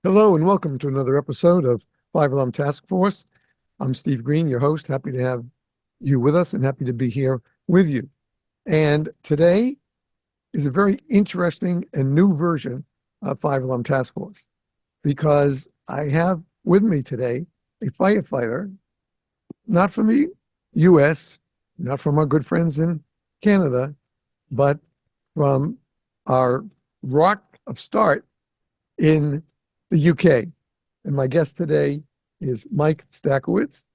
Hello and welcome to another episode of Five Alarm Task Force. I'm Steve Green, your host. Happy to have you with us and happy to be here with you. And today is a very interesting and new version of Five Alarm Task Force because I have with me today a firefighter, not from the US, not from our good friends in Canada, but from our rock of start in the UK. And my guest today is Mike Stackowicz.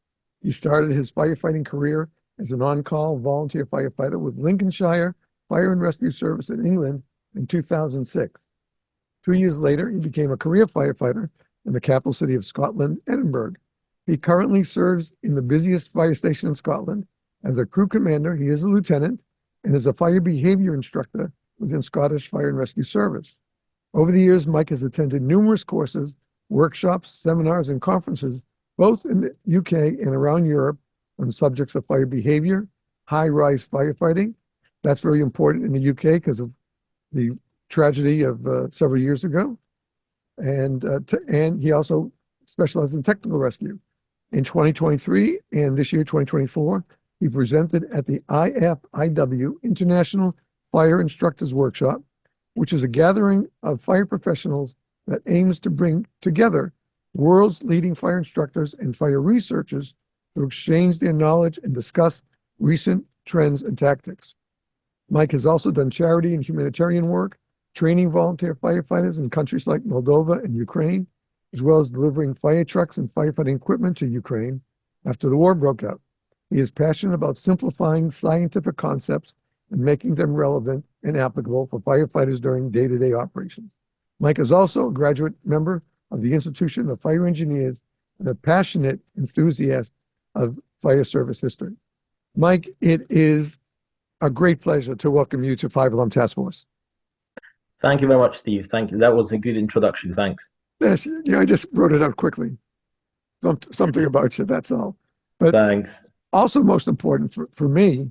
He started his firefighting career as an on-call volunteer firefighter with Lincolnshire Fire and Rescue Service in England in 2006. 2 years later, he became a career firefighter in the capital city of Scotland, Edinburgh. He currently serves in the busiest fire station in Scotland. As a crew commander, he is a lieutenant and is a fire behavior instructor within Scottish Fire and Rescue Service. Over the years, Mike has attended numerous courses, workshops, seminars, and conferences, both in the UK and around Europe, on subjects of fire behavior, high-rise firefighting. That's very important in the UK because of the tragedy of several years ago. And he also specialized in technical rescue. In 2023 and this year, 2024, he presented at the IFIW International Fire Instructors Workshop, which is a gathering of fire professionals that aims to bring together world's leading fire instructors and fire researchers to exchange their knowledge and discuss recent trends and tactics. Mike has also done charity and humanitarian work, training volunteer firefighters in countries like Moldova and Ukraine, as well as delivering fire trucks and firefighting equipment to Ukraine after the war broke out. He is passionate about simplifying scientific concepts and making them relevant and applicable for firefighters during day-to-day operations. Mike is also a graduate member of the Institution of Fire Engineers and a passionate enthusiast of fire service history. Mike, it is a great pleasure to welcome you to Five Alarm Task Force. Thank you very much, Steve. Thank you. That was a good introduction. Thanks. Yes, I just wrote it out quickly. Something about you, that's all. But Thanks. also most important for me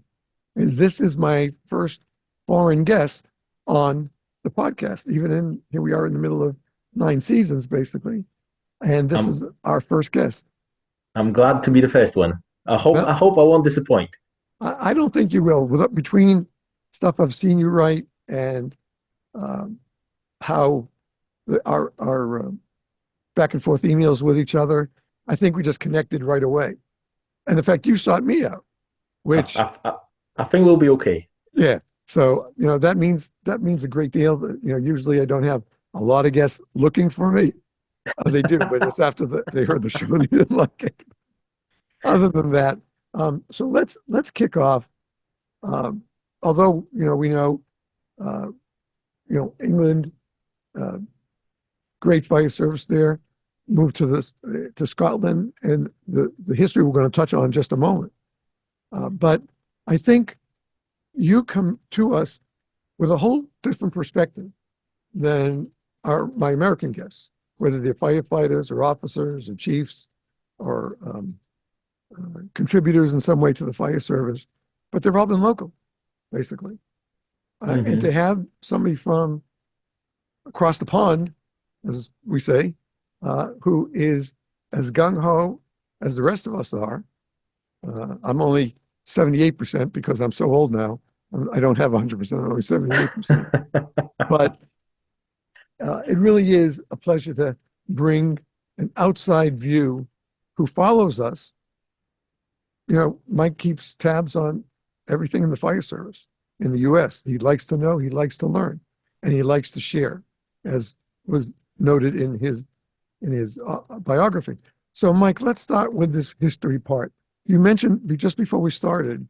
is this is my first foreign guest on the podcast. Here we are in the middle of 9 seasons, basically. And this is our first guest. I'm glad to be the first one. I hope Well, I won't disappoint. I don't think you will. Between stuff I've seen you write and how our back and forth emails with each other, I think we just connected right away. And in fact, you sought me out, which I think we'll be okay. yeah. So that means a great deal. Usually I don't have a lot of guests looking for me. They do, but it's after they heard the show and they didn't like it. Other than that, so let's kick off. Although we know, England, great fire service there, moved to Scotland, and the history we're going to touch on in just a moment. But I think you come to us with a whole different perspective than my American guests, whether they're firefighters or officers or chiefs or contributors in some way to the fire service, but they've all been local, basically. And to have somebody from across the pond, as we say, who is as gung-ho as the rest of us are. I'm only 78% because I'm so old now. I don't have 100%, I'm only 78%. But it really is a pleasure to bring an outside view who follows us. Mike keeps tabs on everything in the fire service in the US. He likes to know, he likes to learn, and he likes to share, as was noted in his biography. So, Mike, let's start with this history part. You mentioned just before we started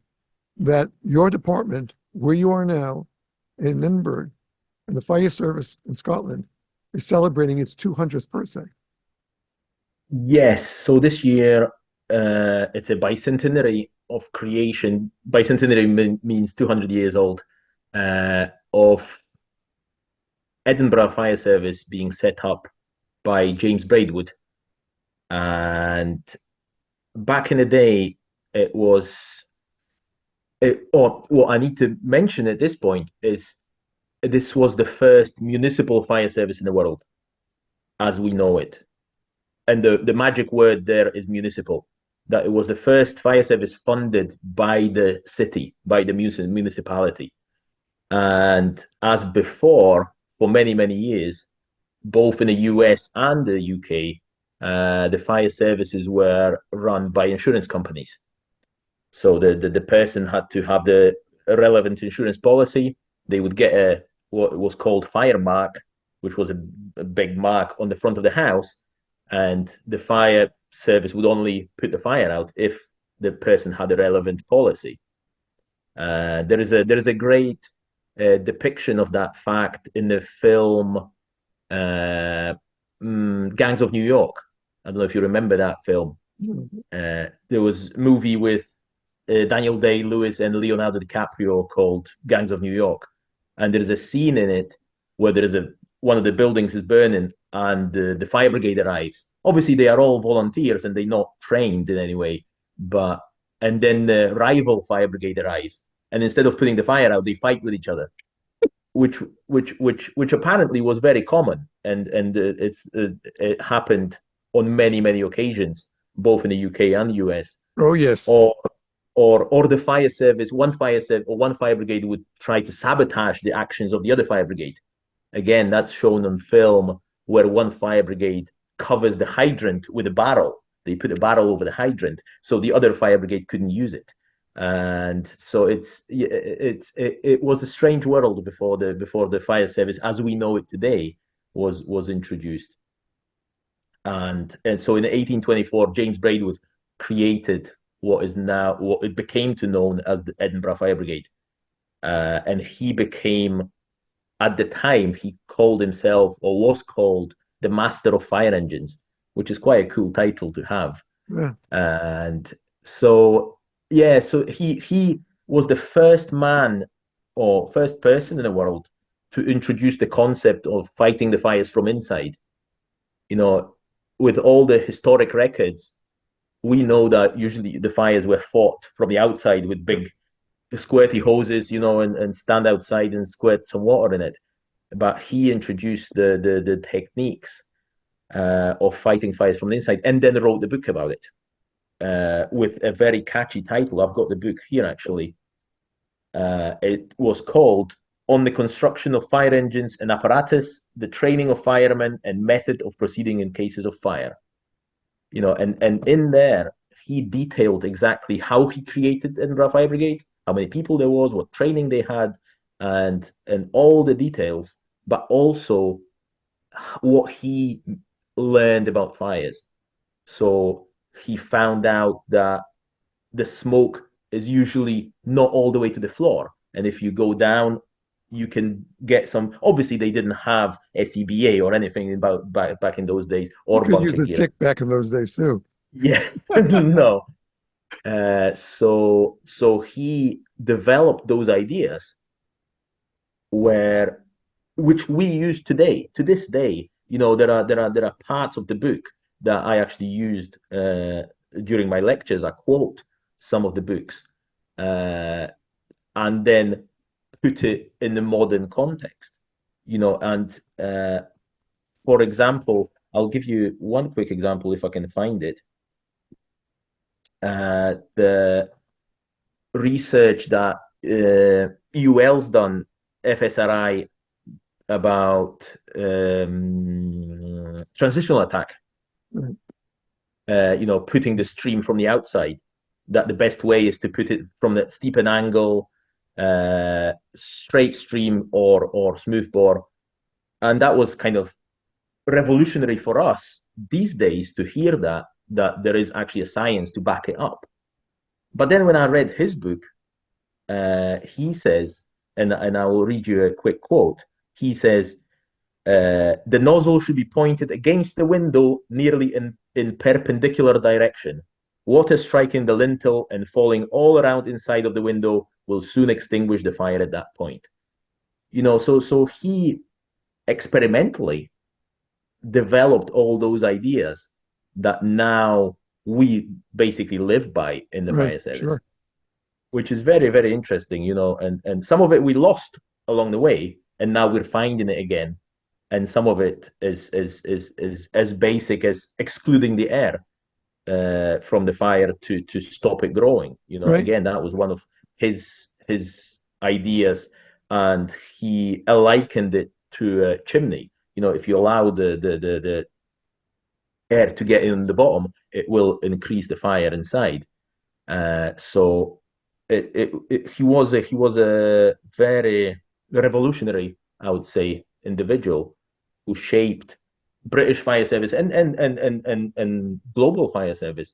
that your department, where you are now in Edinburgh, and the fire service in Scotland, is celebrating its 200th birthday. Yes. So this year, it's a bicentenary of creation. Bicentenary means 200 years old of Edinburgh Fire Service being set up by James Braidwood. And back in the day, what I need to mention at this point is this was the first municipal fire service in the world. as we know it. And the magic word there is municipal. That it was the first fire service funded by the city, by the municipality. And as before, for many, many years, both in the US and the UK, the fire services were run by insurance companies. So the person had to have the relevant insurance policy. They would get what was called fire mark, which was a big mark on the front of the house, and the fire service would only put the fire out if the person had a relevant policy. There is a great depiction of that fact in the film Gangs of New York. I don't know if you remember that film. There was a movie with Daniel Day-Lewis and Leonardo DiCaprio called Gangs of New York, and there is a scene in it where there is one of the buildings is burning and the fire brigade arrives. Obviously, they are all volunteers and they're not trained in any way, and then the rival fire brigade arrives, and instead of putting the fire out, they fight with each other, which apparently was very common, and it happened on many occasions, both in the UK and the US. Oh, yes. Or the fire service, one fire brigade would try to sabotage the actions of the other fire brigade. Again, that's shown on film where one fire brigade covers the hydrant with a barrel. They put a barrel over the hydrant so the other fire brigade couldn't use it. And so it was a strange world before the fire service as we know it today was introduced. And so in 1824, James Braidwood created what it became to known as the Edinburgh Fire Brigade. And he became, at the time, he called himself, or was called, the Master of Fire Engines, which is quite a cool title to have. Yeah. And so, so he was the first man or first person in the world to introduce the concept of fighting the fires from inside. With all the historic records, we know that usually the fires were fought from the outside with big squirty hoses, and stand outside and squirt some water in it. But he introduced the techniques of fighting fires from the inside, and then wrote the book about it with a very catchy title. I've got the book here, actually. It was called On the Construction of Fire Engines and Apparatus, the Training of Firemen, and Method of Proceeding in Cases of Fire. And in there, he detailed exactly how he created Edinburgh Fire Brigade, how many people there was, what training they had, and all the details, but also what he learned about fires. So he found out that the smoke is usually not all the way to the floor. And if you go down, you can get some. Obviously, they didn't have SCBA or anything back in those days, or You could use bunker a gear. tick back in those days too. Yeah, no. So he developed those ideas which we use today. To this day, there are parts of the book that I actually used during my lectures. I quote some of the books, and then put it in the modern context, and for example, I'll give you one quick example if I can find it. The research that UL's done, FSRI, about transitional attack, putting the stream from the outside, that the best way is to put it from that steep an angle, straight stream or smooth bore. And that was kind of revolutionary for us these days to hear that there is actually a science to back it up. But then when I read his book, he says, and I will read you a quick quote. He says, the nozzle should be pointed against the window nearly in perpendicular direction. Water striking the lintel and falling all around inside of the window will soon extinguish the fire at that point. So he experimentally developed all those ideas that now we basically live by in the fire service, sure. Which is very, very interesting, and some of it we lost along the way, and now we're finding it again. and some of it is as basic as excluding the air from the fire to stop it growing. Right. Again, that was one of his ideas, and he likened it to a chimney. If you allow the air to get in the bottom, it will increase the fire inside. So he was a very revolutionary, I would say, individual who shaped British fire service and global fire service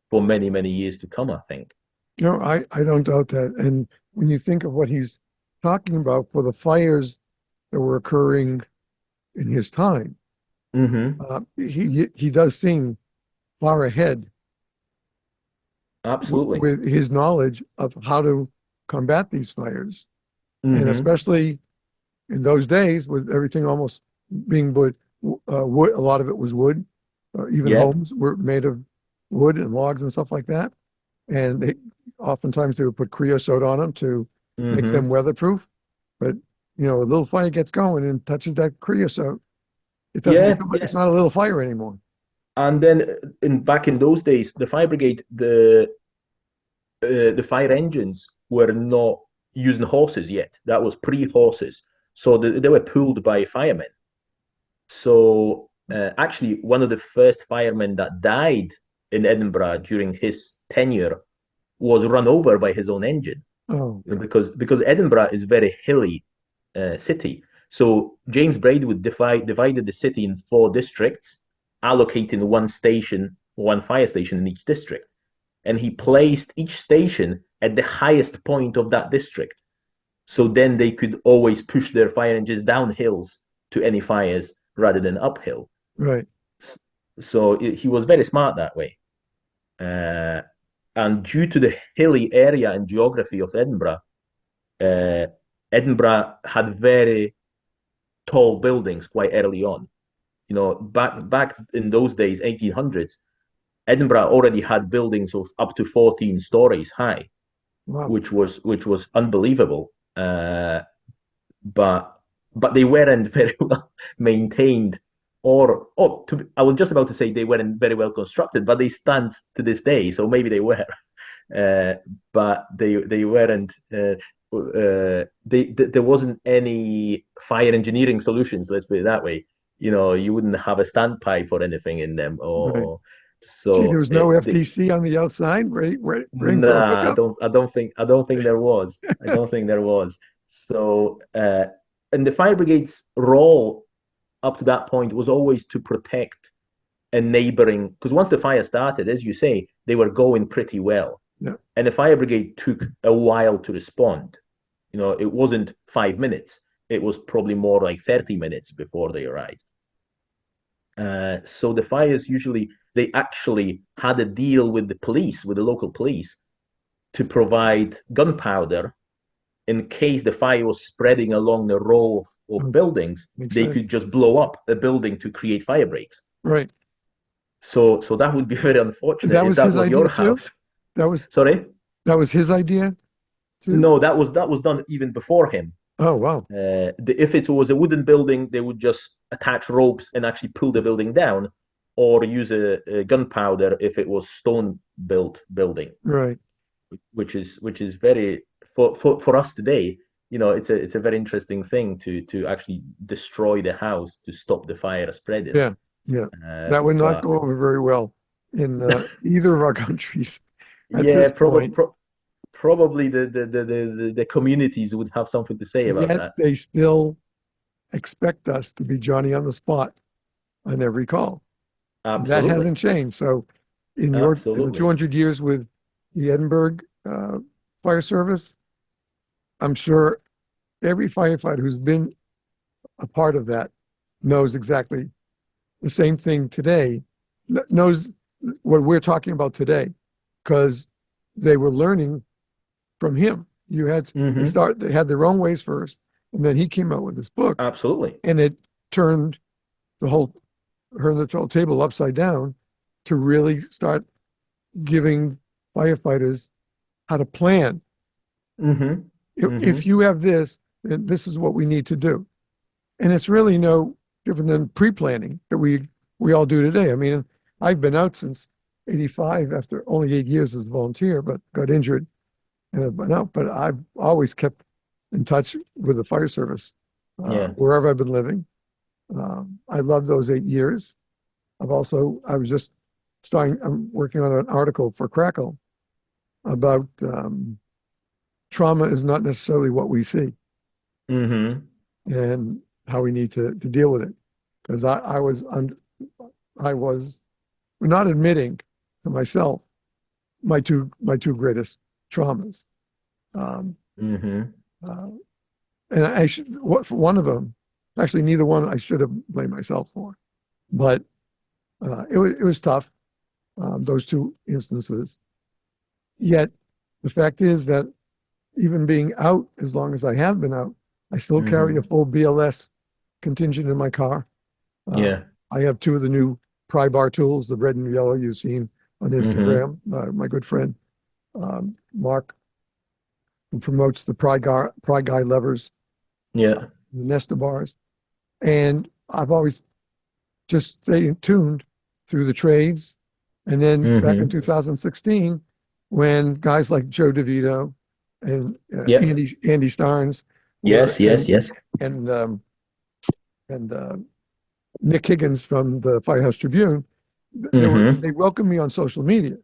for many, many years to come, I think. I don't doubt that. And when you think of what he's talking about for the fires that were occurring in his time, he does seem far ahead Absolutely. with his knowledge of how to combat these fires. And especially in those days, with everything almost being wood, a lot of it was wood. Even Yep. homes were made of wood and logs and stuff like that. And oftentimes they would put creosote on them to make them weatherproof. But a little fire gets going and touches that creosote, it doesn't Yeah, become, yeah. it's not a little fire anymore. And then back in those days, the fire brigade, the fire engines were not using horses yet. That was pre-horses, so they were pulled by firemen. So actually, one of the first firemen that died in Edinburgh during his tenure was run over by his own engine. Oh, yeah. Because Edinburgh is a very hilly city. So James Braidwood divided the city in 4 districts, allocating one fire station in each district. And he placed each station at the highest point of that district. So then they could always push their fire engines down hills to any fires rather than uphill. Right. So he was very smart that way. And due to the hilly area and geography of Edinburgh, Edinburgh had very tall buildings quite early on. Back in those days, 1800s, Edinburgh already had buildings of up to 14 stories high, Wow. which was unbelievable. But they weren't very well maintained, I was just about to say they weren't very well constructed, but they stand to this day, so maybe they were. But they weren't. There wasn't any fire engineering solutions. Let's put it that way. You wouldn't have a standpipe or anything in them, Right. so. See, there was no FDC on the outside, right? Waiting for a Nah, hookup? I don't think there was. I don't think there was. So, and the fire brigade's role up to that point was always to protect a neighboring, because once the fire started, as you say, they were going pretty well. Yeah. And the fire brigade took a while to respond. It wasn't 5 minutes. It was probably more like 30 minutes before they arrived. So the fires they actually had a deal with the local police, to provide gunpowder in case the fire was spreading along the row of buildings. Makes They sense. could just blow up a building to create fire breaks. Right. So that would be very unfortunate That if was that his was your idea too? house. Sorry? Sorry? That was his idea too? No, that was done even before him. Oh, wow. If it was a wooden building, they would just attach ropes and actually pull the building down, or use a gunpowder if it was stone-built building. Right. Which is very, for us today, it's a very interesting thing to actually destroy the house to stop the fire spreading. Yeah. Yeah. That would not go over very well in either of our countries at this point. Probably the communities would have something to say about Yet that. they still expect us to be Johnny on the spot on every call. Absolutely. That hasn't changed. So in the Absolutely. 200 years with the Edinburgh Fire Service, I'm sure every firefighter who's been a part of that knows exactly the same thing today, knows what we're talking about today, because they were learning from him. They had their own ways first, and then he came out with this book, Absolutely. and it turned the whole table upside down to really start giving firefighters how to plan. If you have this, then this is what we need to do. And it's really no different than pre-planning that we all do today. I mean, I've been out since '85 after only 8 years as a volunteer, but got injured and I've been out. But I've always kept in touch with the fire service Yeah. wherever I've been living. I love those 8 years. I was just I'm working on an article for Crackle about trauma is not necessarily what we see and how we need to deal with it. Because I was not admitting to myself my two greatest traumas. And for one of them, actually neither one I should have blamed myself for, but it was tough, those two instances. Yet the fact is that even being out as long as I have been out, I still carry a full BLS contingent in my car. I have two of the new pry bar tools, the red and yellow you've seen on Instagram. My good friend Mark, who promotes the pry guy levers, the Nesta bars, and I've always just stayed tuned through the trades. And then back in 2016, when guys like Joe DeVito and Andy Starnes, and Nick Higgins from the Firehouse Tribune, they welcomed me on social media.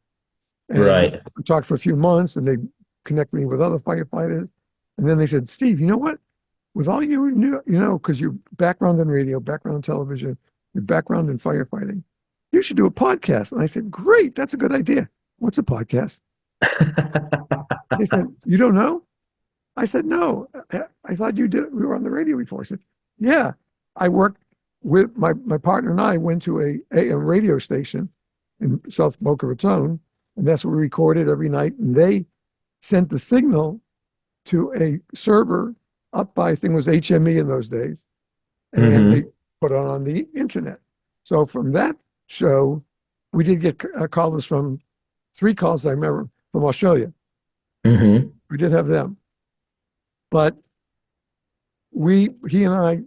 And we talked for a few months, and they connected me with other firefighters. And then they said, Steve, you know what? With all you know, because your background in radio, background in television, your background in firefighting, you should do a podcast. And I said, great, that's a good idea. What's a podcast? They said, you don't know? I said, no. I thought we were on the radio before. I said, yeah. I worked with my partner and I went to a AM radio station in South Boca Raton, and that's where we recorded every night. And they sent the signal to a server up by, I think it was HME in those days, and they put it on the internet. So from that show, we did get callers from 3 calls I remember from Australia. We did have them, but he and I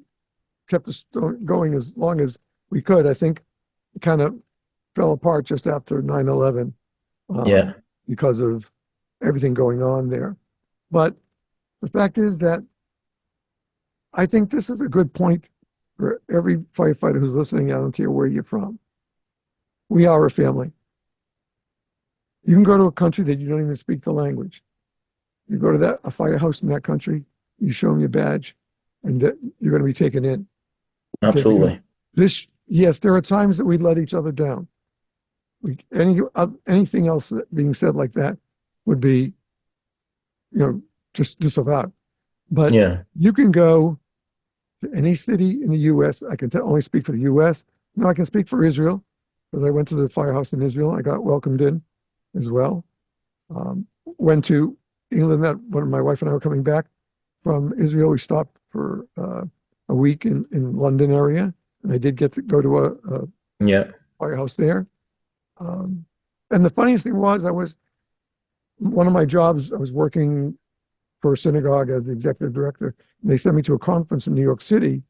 kept us going as long as we could. I think it kind of fell apart just after 9/11 because of everything going on there. But the fact is that I think this is a good point for every firefighter who's listening. I don't care where you're from. We are a family. You can go to a country that you don't even speak the language. You go to a firehouse in that country, you show them your badge, and that you're going to be taken in. Absolutely. Yes, there are times that we let each other down. Anything else being said like that would be, just disavowed. But you can go to any city in the U.S. I can only speak for the U.S. No, I can speak for Israel, because I went to the firehouse in Israel. I got welcomed in as well. Went to England when my wife and I were coming back from Israel. We stopped for a week in London area, and I did get to go to a firehouse there. And the funniest thing was, one of my jobs, I was working for a synagogue as the executive director. And they sent me to a conference in New York City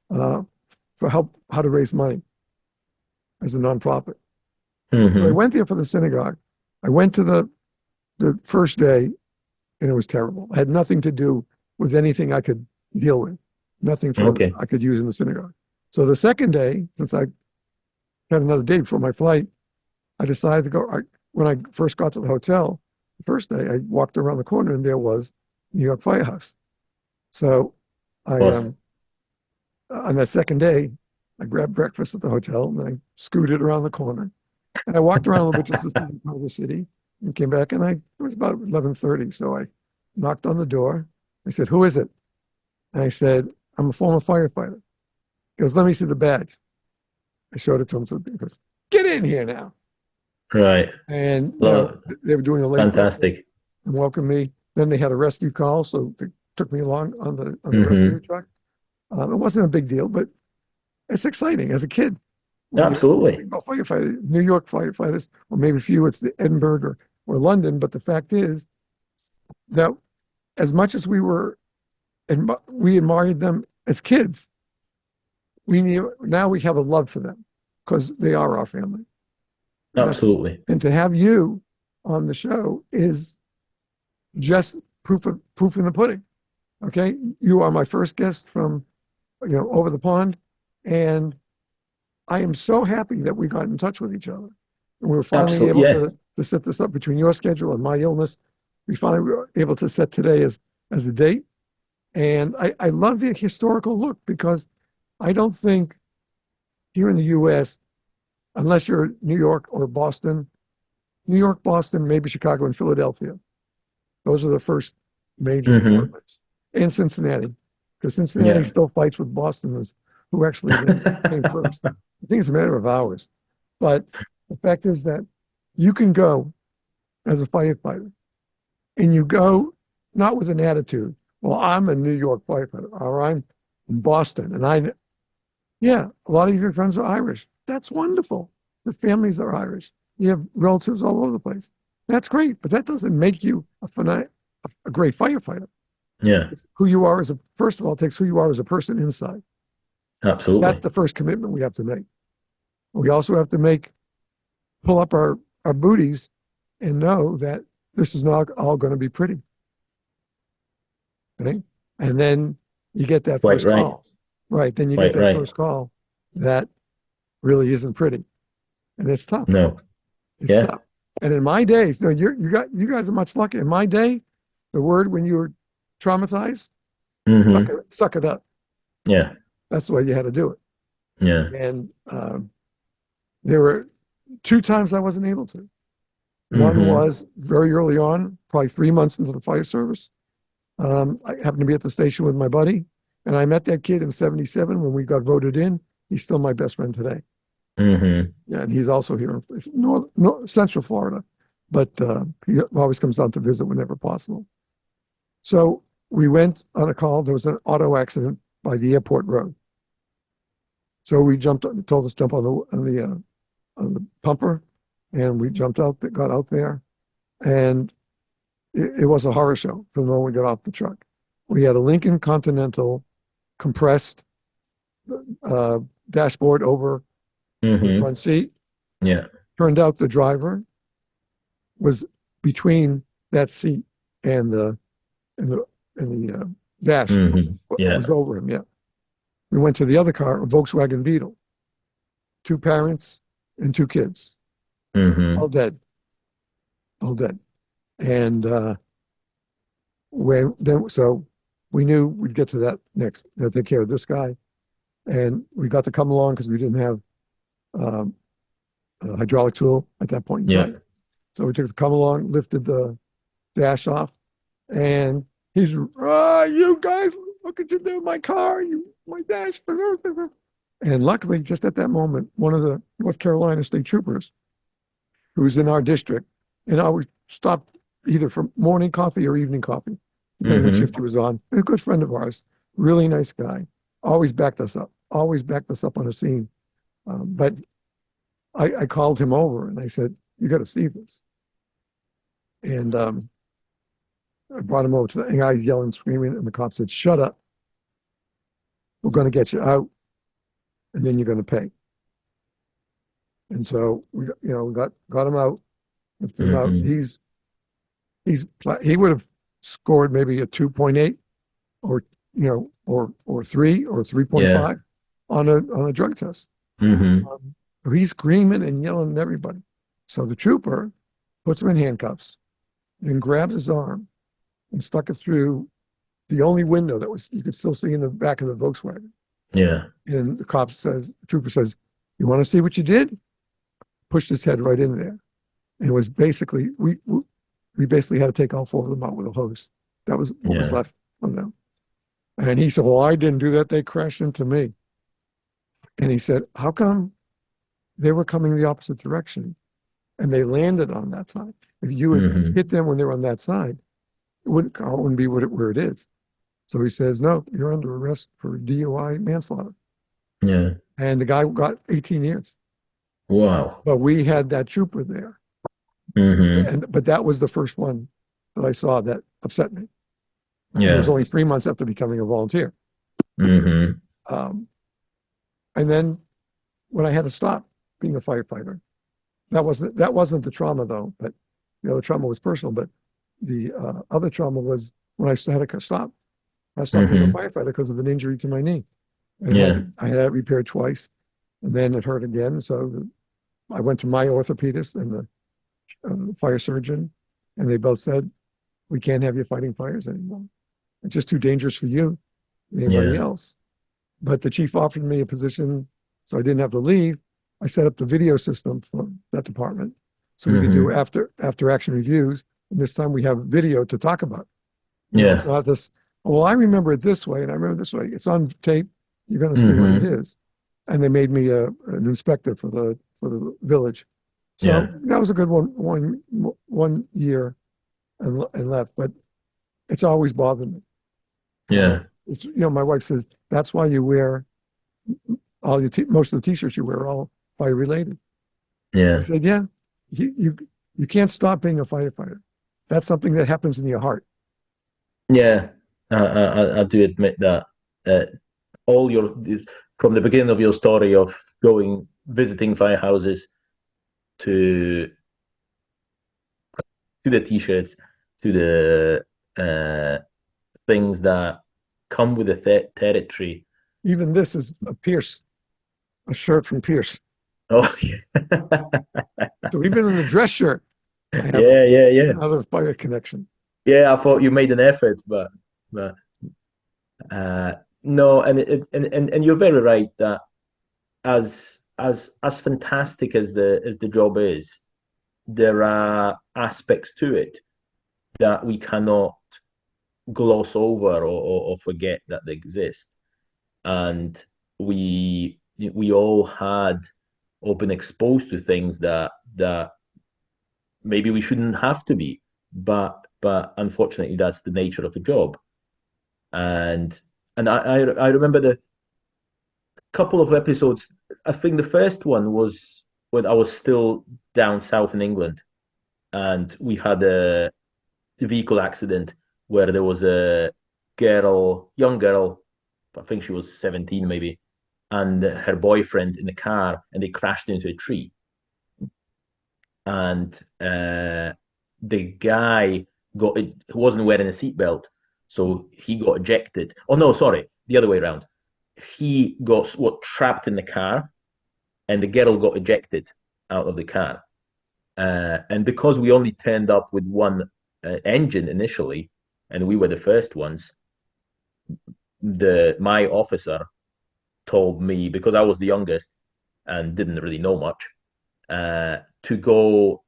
for how to raise money as a nonprofit. So I went there for the synagogue. I went to the first day, and it was terrible. It had nothing to do with anything I could deal with, nothing I could use in the synagogue. So the second day, since I had another day before my flight, I decided to go. When I first got to the hotel, the first day, I walked around the corner, and there was New York Firehouse. So on that second day, I grabbed breakfast at the hotel, and then I scooted around the corner. And I walked around a little bit just to see part of the city, and came back, and it was about 11:30. So I knocked on the door. I said, "Who is it?" And I said, "I'm a former firefighter." He goes, "Let me see the badge." I showed it to him. So he goes, "Get in here now." Right. And they were doing a late fantastic and welcomed me. Then they had a rescue call, so they took me along on the rescue truck. It wasn't a big deal, but it's exciting as a kid. Absolutely. Firefighter, New York firefighters, or maybe a few, it's the Edinburgh or London. But the fact is that as much as we admired them as kids, now we have a love for them because they are our family. Absolutely. And to have you on the show is just proof in the pudding. Okay. You are my first guest from, over the pond. And I am so happy that we got in touch with each other. And we were finally able to set this up between your schedule and my illness. We finally were able to set today as a date. And I love the historical look because I don't think here in the U.S., unless you're New York or Boston, New York, Boston, maybe Chicago and Philadelphia. Those are the first major departments. And Cincinnati, because Cincinnati still fights with Boston as who actually came first. I think it's a matter of hours. But the fact is that you can go as a firefighter and you go not with an attitude, well, I'm a New York firefighter or I'm in Boston and a lot of your friends are Irish. That's wonderful. The families are Irish. You have relatives all over the place. That's great, but that doesn't make you a great firefighter. Yeah. It's who you are first of all, it takes who you are as a person inside. Absolutely. That's the first commitment we have to make. We also have to pull up our booties and know that this is not all going to be pretty. Okay? And then you get that first call. Right. Then you get that first call that really isn't pretty. And it's tough. No. It's tough. And in my days, no, you guys are much luckier. In my day, the word when you were traumatized, suck it up. Yeah. That's the way you had to do it. Yeah. And there were 2 times I wasn't able to. One was very early on, probably 3 months into the fire service. I happened to be at the station with my buddy, and I met that kid in '77 when we got voted in. He's still my best friend today. Yeah, and he's also here in Central Florida, but he always comes down to visit whenever possible. So we went on a call. There was an auto accident by the airport road. So we told us to jump on the pumper, and we jumped out, got out there, and it was a horror show from the moment we got off the truck. We had a Lincoln Continental compressed dashboard over the front seat. Yeah. Turned out the driver was between that seat and the dash. Was over him. Yeah. We went to the other car, a Volkswagen Beetle. 2 parents and 2 kids. All dead. And so we knew we'd get to that next, take care of this guy. And we got to come along because we didn't have a hydraulic tool at that point in time. So we took to come along, lifted the dash off, and he's, you guys, what could you do? My car, my dash. And luckily, just at that moment, one of the North Carolina state troopers who's in our district, and I would stop either for morning coffee or evening coffee, depending on what shift he was on. A good friend of ours, really nice guy, always backed us up on a scene. But I called him over and I said, you got to see this. And I brought him over to the guy yelling, screaming, and the cop said, shut up. We're going to get you out, and then you're going to pay. And so we got him out, lifted him out. He would have scored maybe a 2.8 or 3 or 3.5 on a drug test. He's screaming and yelling at everybody. So the trooper puts him in handcuffs, then grabs his arm and stuck it through the only window that you could still see in the back of the Volkswagen. Yeah. And the trooper says, you want to see what you did? Pushed his head right in there. And it was basically, we basically had to take all 4 of them out with a hose. That was what was left of them. And he said, well, I didn't do that. They crashed into me. And he said, how come they were coming the opposite direction and they landed on that side? If you would hit them when they were on that side, car wouldn't be where it is. So he says, no, you're under arrest for DUI manslaughter. Yeah. And the guy got 18 years. Wow. But we had that trooper there. But that was the first one that I saw that upset me. Yeah. It was only 3 months after becoming a volunteer. And then when I had to stop being a firefighter, that wasn't the trauma though, but the other trauma was personal. But the other trauma was when I had to stop. I stopped being a firefighter because of an injury to my knee. Yeah. I had it repaired twice, and then it hurt again. So I went to my orthopedist and the fire surgeon, and they both said, we can't have you fighting fires anymore. It's just too dangerous for you and anybody Yeah. else. But the chief offered me a position, so I didn't have to leave. I set up the video system for that department, so we could do after action reviews. And this time we have video to talk about. You know, it's not this, well, I remember it this way, and I remember this way. It's on tape. You're going to see what it is. And they made me an inspector for the village. So that was a good one year and left, but it's always bothered me. Yeah. It's, you know, my wife says that's why you wear all your most of the t-shirts you wear are all fire related. Yeah. I said, yeah, you can't stop being a firefighter. That's something that happens in your heart. Yeah. I do admit that all your from the beginning of your story of visiting firehouses to the t-shirts to the things that come with the territory. Even this is a shirt from Pierce. Oh, yeah. So even in the dress shirt, I have yeah. another fire connection. Yeah, I thought you made an effort, but no, and you're very right that as fantastic as the job is, there are aspects to it that we cannot gloss over or forget that they exist. And we all had or been exposed to things that maybe we shouldn't have to be, but unfortunately that's the nature of the job. And I remember the couple of episodes. I think the first one was when I was still down south in England, and we had a vehicle accident where there was a young girl, I think she was 17 maybe, and her boyfriend in the car, and they crashed into a tree. And the guy wasn't wearing a seatbelt, so he got ejected. Oh no, sorry, the other way around. He got trapped in the car, and the girl got ejected out of the car. And because we only turned up with one engine initially, and we were the first ones, my officer told me, because I was the youngest and didn't really know much, to go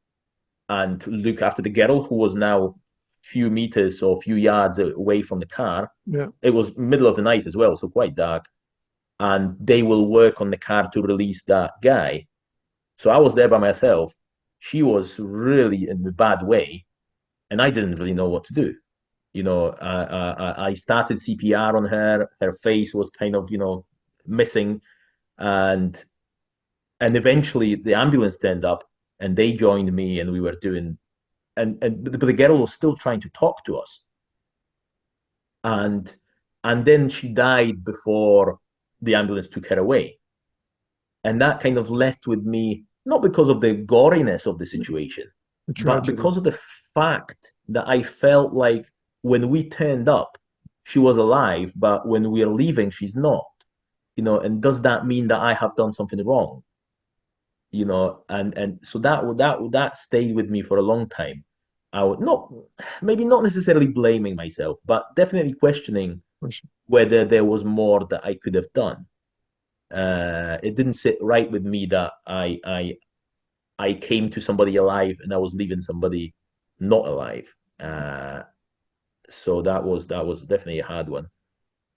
and look after the girl who was now few meters or few yards away from the car. Yeah. It was middle of the night as well, so quite dark. And they will work on the car to release that guy. So I was there by myself. She was really in a bad way, and I didn't really know what to do. You know, I started CPR on her. Her face was kind of, missing, and eventually the ambulance turned up, and they joined me, and we were doing, but the girl was still trying to talk to us, and then she died before the ambulance took her away, and that kind of left with me, not because of the goriness of the situation, but because of the fact that I felt like when we turned up, she was alive, but when we're leaving, she's not. And does that mean that I have done something wrong? And so that stayed with me for a long time. I would maybe not necessarily blaming myself, but definitely questioning whether there was more that I could have done. It didn't sit right with me that I came to somebody alive and I was leaving somebody not alive. So that was definitely a hard one.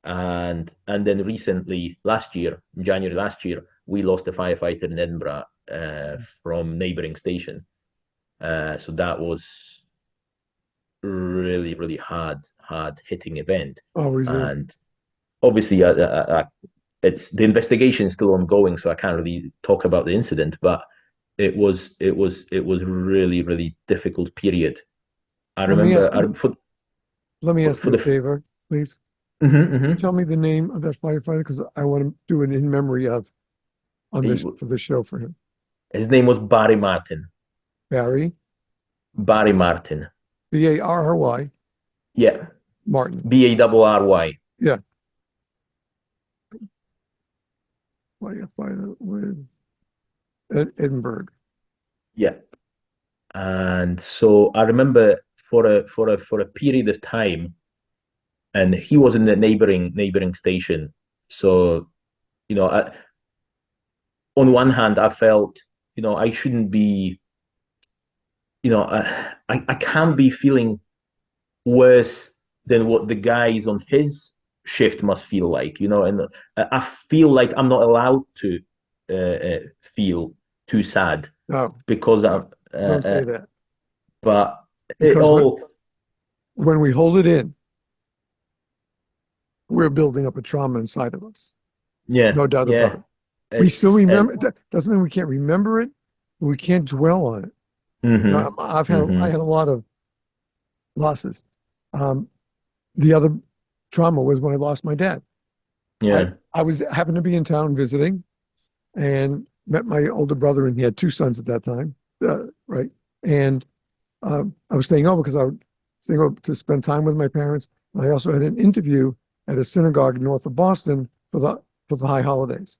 And then recently, January last year, we lost a firefighter in Edinburgh from neighbouring station. So that was really, really hard hitting event. And obviously, it's the investigation is still ongoing, so I can't really talk about the incident. But it was really, really difficult period. I remember. Let me ask you a favor, please. Tell me the name of that firefighter, because I want to do it in memory of on He, this for the show for him. his name was Barry Martin. Barry, Barry Martin. Barry Yeah. Martin. Barry. Yeah. Firefighter with Edinburgh. Yeah. And so I remember for a period of time, and he was in the neighboring station. So, I, on one hand, I felt, I shouldn't be, I can't be feeling worse than what the guys on his shift must feel like, and I feel like I'm not allowed to feel too sad No, because I'm, don't say that. but it Because all, when we hold it in, we're building up a trauma inside of us. yeah, No doubt about yeah, it. We still it's, remember. That doesn't mean we can't remember it, but we can't dwell on it. mm-hmm, I had a lot of losses. Um, the other trauma was when I lost my dad. yeah, I happened to be in town visiting and met my older brother, and he had two sons at that time, right? And I was staying over because I was staying over to spend time with my parents. I also had an interview at a synagogue north of Boston for the high holidays.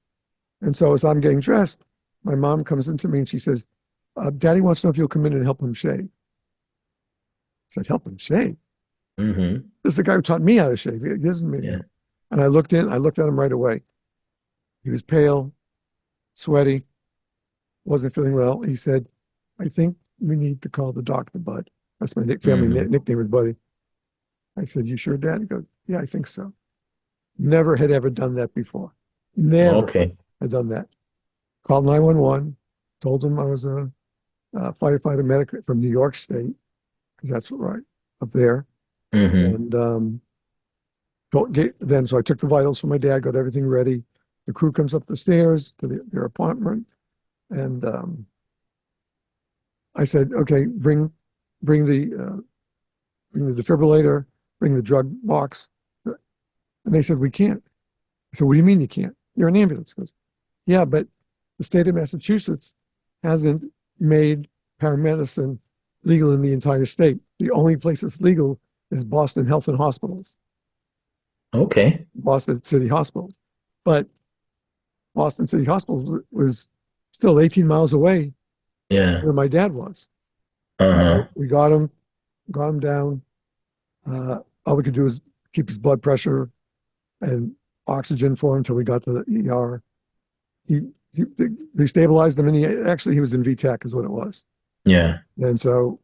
And so as I'm getting dressed, my mom comes into me and she says, Daddy wants to know if you'll come in and help him shave. I said, help him shave? mm-hmm, This is the guy who taught me how to shave. He doesn't mean yeah, him. And I looked at him right away. He was pale, sweaty, wasn't feeling well. He said, I think we need to call the doctor, Bud. That's my family mm-hmm, nickname is Buddy. I said, you sure, Dad? He goes, yeah, I think so. Never had ever done that before. Never okay, had done that. Called 911, told them I was a firefighter medic from New York State, because that's right up there. mm-hmm, And then, so I took the vitals for my dad, got everything ready. The crew comes up the stairs to their apartment, and I said, "Okay, bring the defibrillator, bring the drug box." And they said, "We can't." I said, "What do you mean you can't? You're an ambulance." He goes, "Yeah, but the state of Massachusetts hasn't made paramedicine legal in the entire state. The only place it's legal is Boston Health and Hospitals, okay, Boston City Hospital. But Boston City Hospital was still 18 miles away yeah, where my dad was. uh-huh, We got him down. All we could do was keep his blood pressure and oxygen for him until we got to the ER. They stabilized him, and he was in VTAC is what it was. yeah, And so,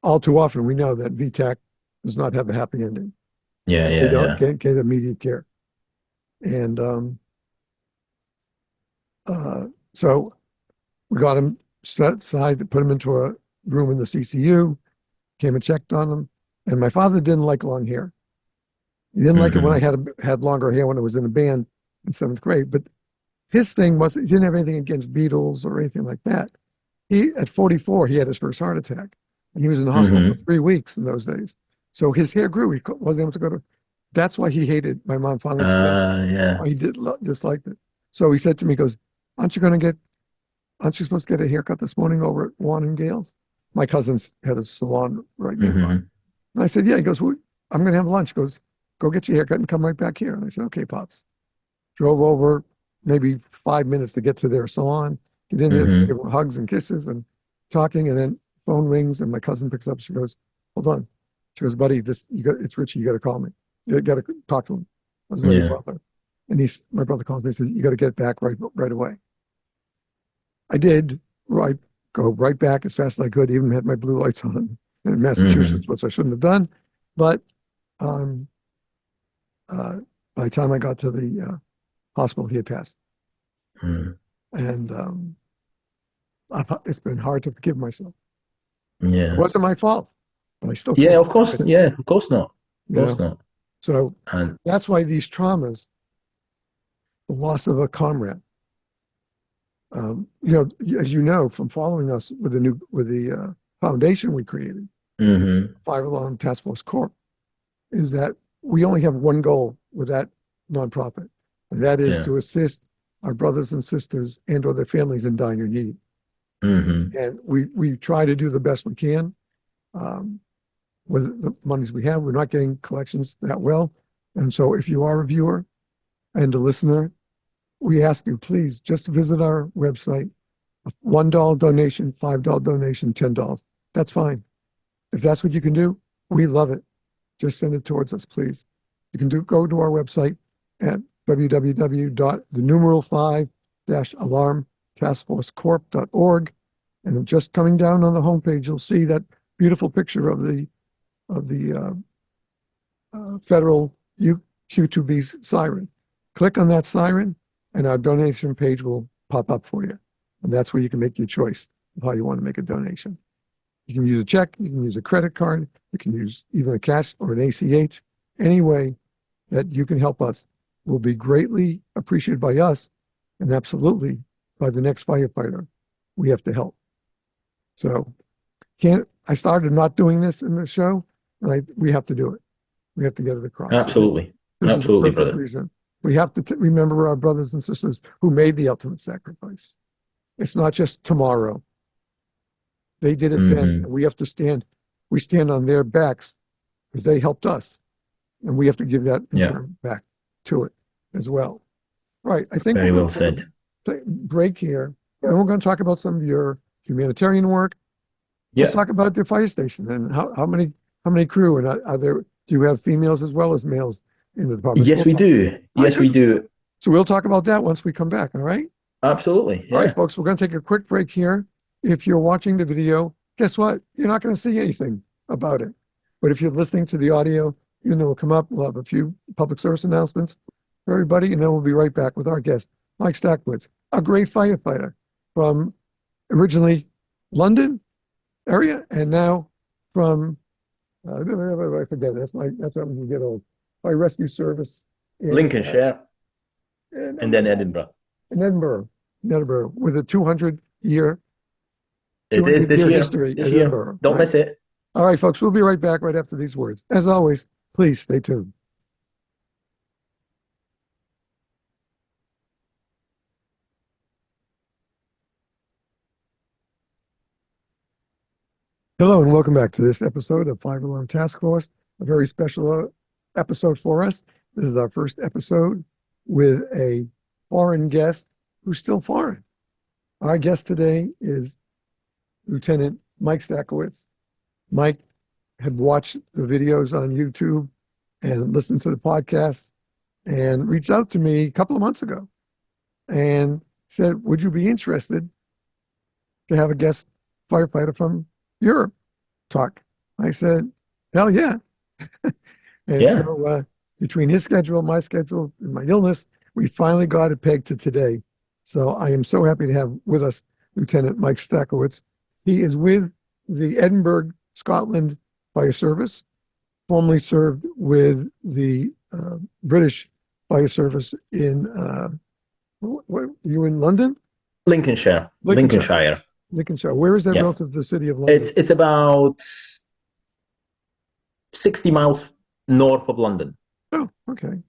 all too often we know that VTAC does not have a happy ending. yeah, They yeah, don't yeah, get immediate care. And so we got him set aside to put him into a room in the CCU, came and checked on him. And my father didn't like long hair. He didn't like it when I had longer hair when I was in a band in seventh grade. But his thing was he didn't have anything against Beatles or anything like that. At 44, he had his first heart attack. And he was in the hospital for 3 weeks in those days. So his hair grew. He wasn't able to go to. That's why he hated. My mom finally explained yeah, why he disliked it. So he said to me, he goes, aren't you supposed to get a haircut this morning over at Juan and Gale's? My cousin's had a salon right nearby. mm-hmm, And I said, yeah. He goes, well, I'm going to have lunch. He goes, go get your haircut and come right back here. And I said, okay, Pops. Drove over maybe 5 minutes to get to their salon, get in there, give them hugs and kisses and talking. And then phone rings and my cousin picks up. She goes, hold on. She goes, buddy, it's Richie. You got to call me. You got to talk to him. I was my brother. And my brother calls me and says, you got to get back right away. I did. Go right back as fast as I could, even had my blue lights on in Massachusetts, which I shouldn't have done. But by the time I got to the hospital, he had passed. And it's been hard to forgive myself. yeah, It wasn't my fault, but I still yeah, can't. of course, yeah, of course not, of course not. So And that's why these traumas, the loss of a comrade, as you know from following us with the foundation we created, Fire Alarm Task Force Corp, is that we only have one goal with that nonprofit, and that is to assist our brothers and sisters and or their families in dire need. Hmm. And we try to do the best we can with the monies we have. We're not getting collections that well. And so if you are a viewer and a listener, we ask you, please just visit our website. A $1 donation, $5 donation, $10. That's fine. If that's what you can do, we love it. Just send it towards us, please. You can go to our website at www.5-alarm-taskforcecorp.org. And just coming down on the homepage, you'll see that beautiful picture of the federal Q2B siren. Click on that siren, and our donation page will pop up for you. And that's where you can make your choice of how you want to make a donation. You can use a check, you can use a credit card, you can use even a cash or an ACH. Any way that you can help us will be greatly appreciated by us and absolutely by the next firefighter we have to help. So I started not doing this in the show, and we have to do it. We have to get it across. Absolutely. This Absolutely, is a perfect brother. reason. We have to remember our brothers and sisters who made the ultimate sacrifice. It's not just tomorrow. They did it then, and we have to stand. We stand on their backs because they helped us, and we have to give that in turn back to it as well. Right. I think Very well said. Break here, and we're going to talk about some of your humanitarian work. Let's talk about your fire station and how many crew, and do you have females as well as males in the department? Yes, we do. Yes, we do. So we'll talk about that once we come back. All right. Absolutely. Yeah. All right, folks, we're going to take a quick break here. If you're watching the video, guess what? You're not going to see anything about it. But if you're listening to the audio, it'll come up. We'll have a few public service announcements for everybody, and then we'll be right back with our guest, Mike Stackowicz, a great firefighter from originally London area, and now from I forget that's when you get old. Fire Rescue Service in Lincolnshire, and then Edinburgh. In Edinburgh, with a 200-year It is this year. history This in year. Edinburgh. Don't miss it. All right, folks, we'll be right back right after these words. As always, please stay tuned. Hello, and welcome back to this episode of Five Alarm Task Force, a very special episode for us. This is our first episode with a foreign guest who's still foreign. Our guest today is Lieutenant Mike Stackowicz. Mike had watched the videos on YouTube and listened to the podcast and reached out to me a couple of months ago and said, would you be interested to have a guest firefighter from Europe talk? I said, hell yeah. So between his schedule, my schedule, and my illness, we finally got it pegged to today. So I am so happy to have with us Lieutenant Mike Stackowicz. He is with the Edinburgh, Scotland Fire Service, formerly served with the British Fire Service in, you in London? Lincolnshire. Lincolnshire. Lincolnshire. Where is that relative to the city of London? It's about 60 miles north of London. Oh, okay.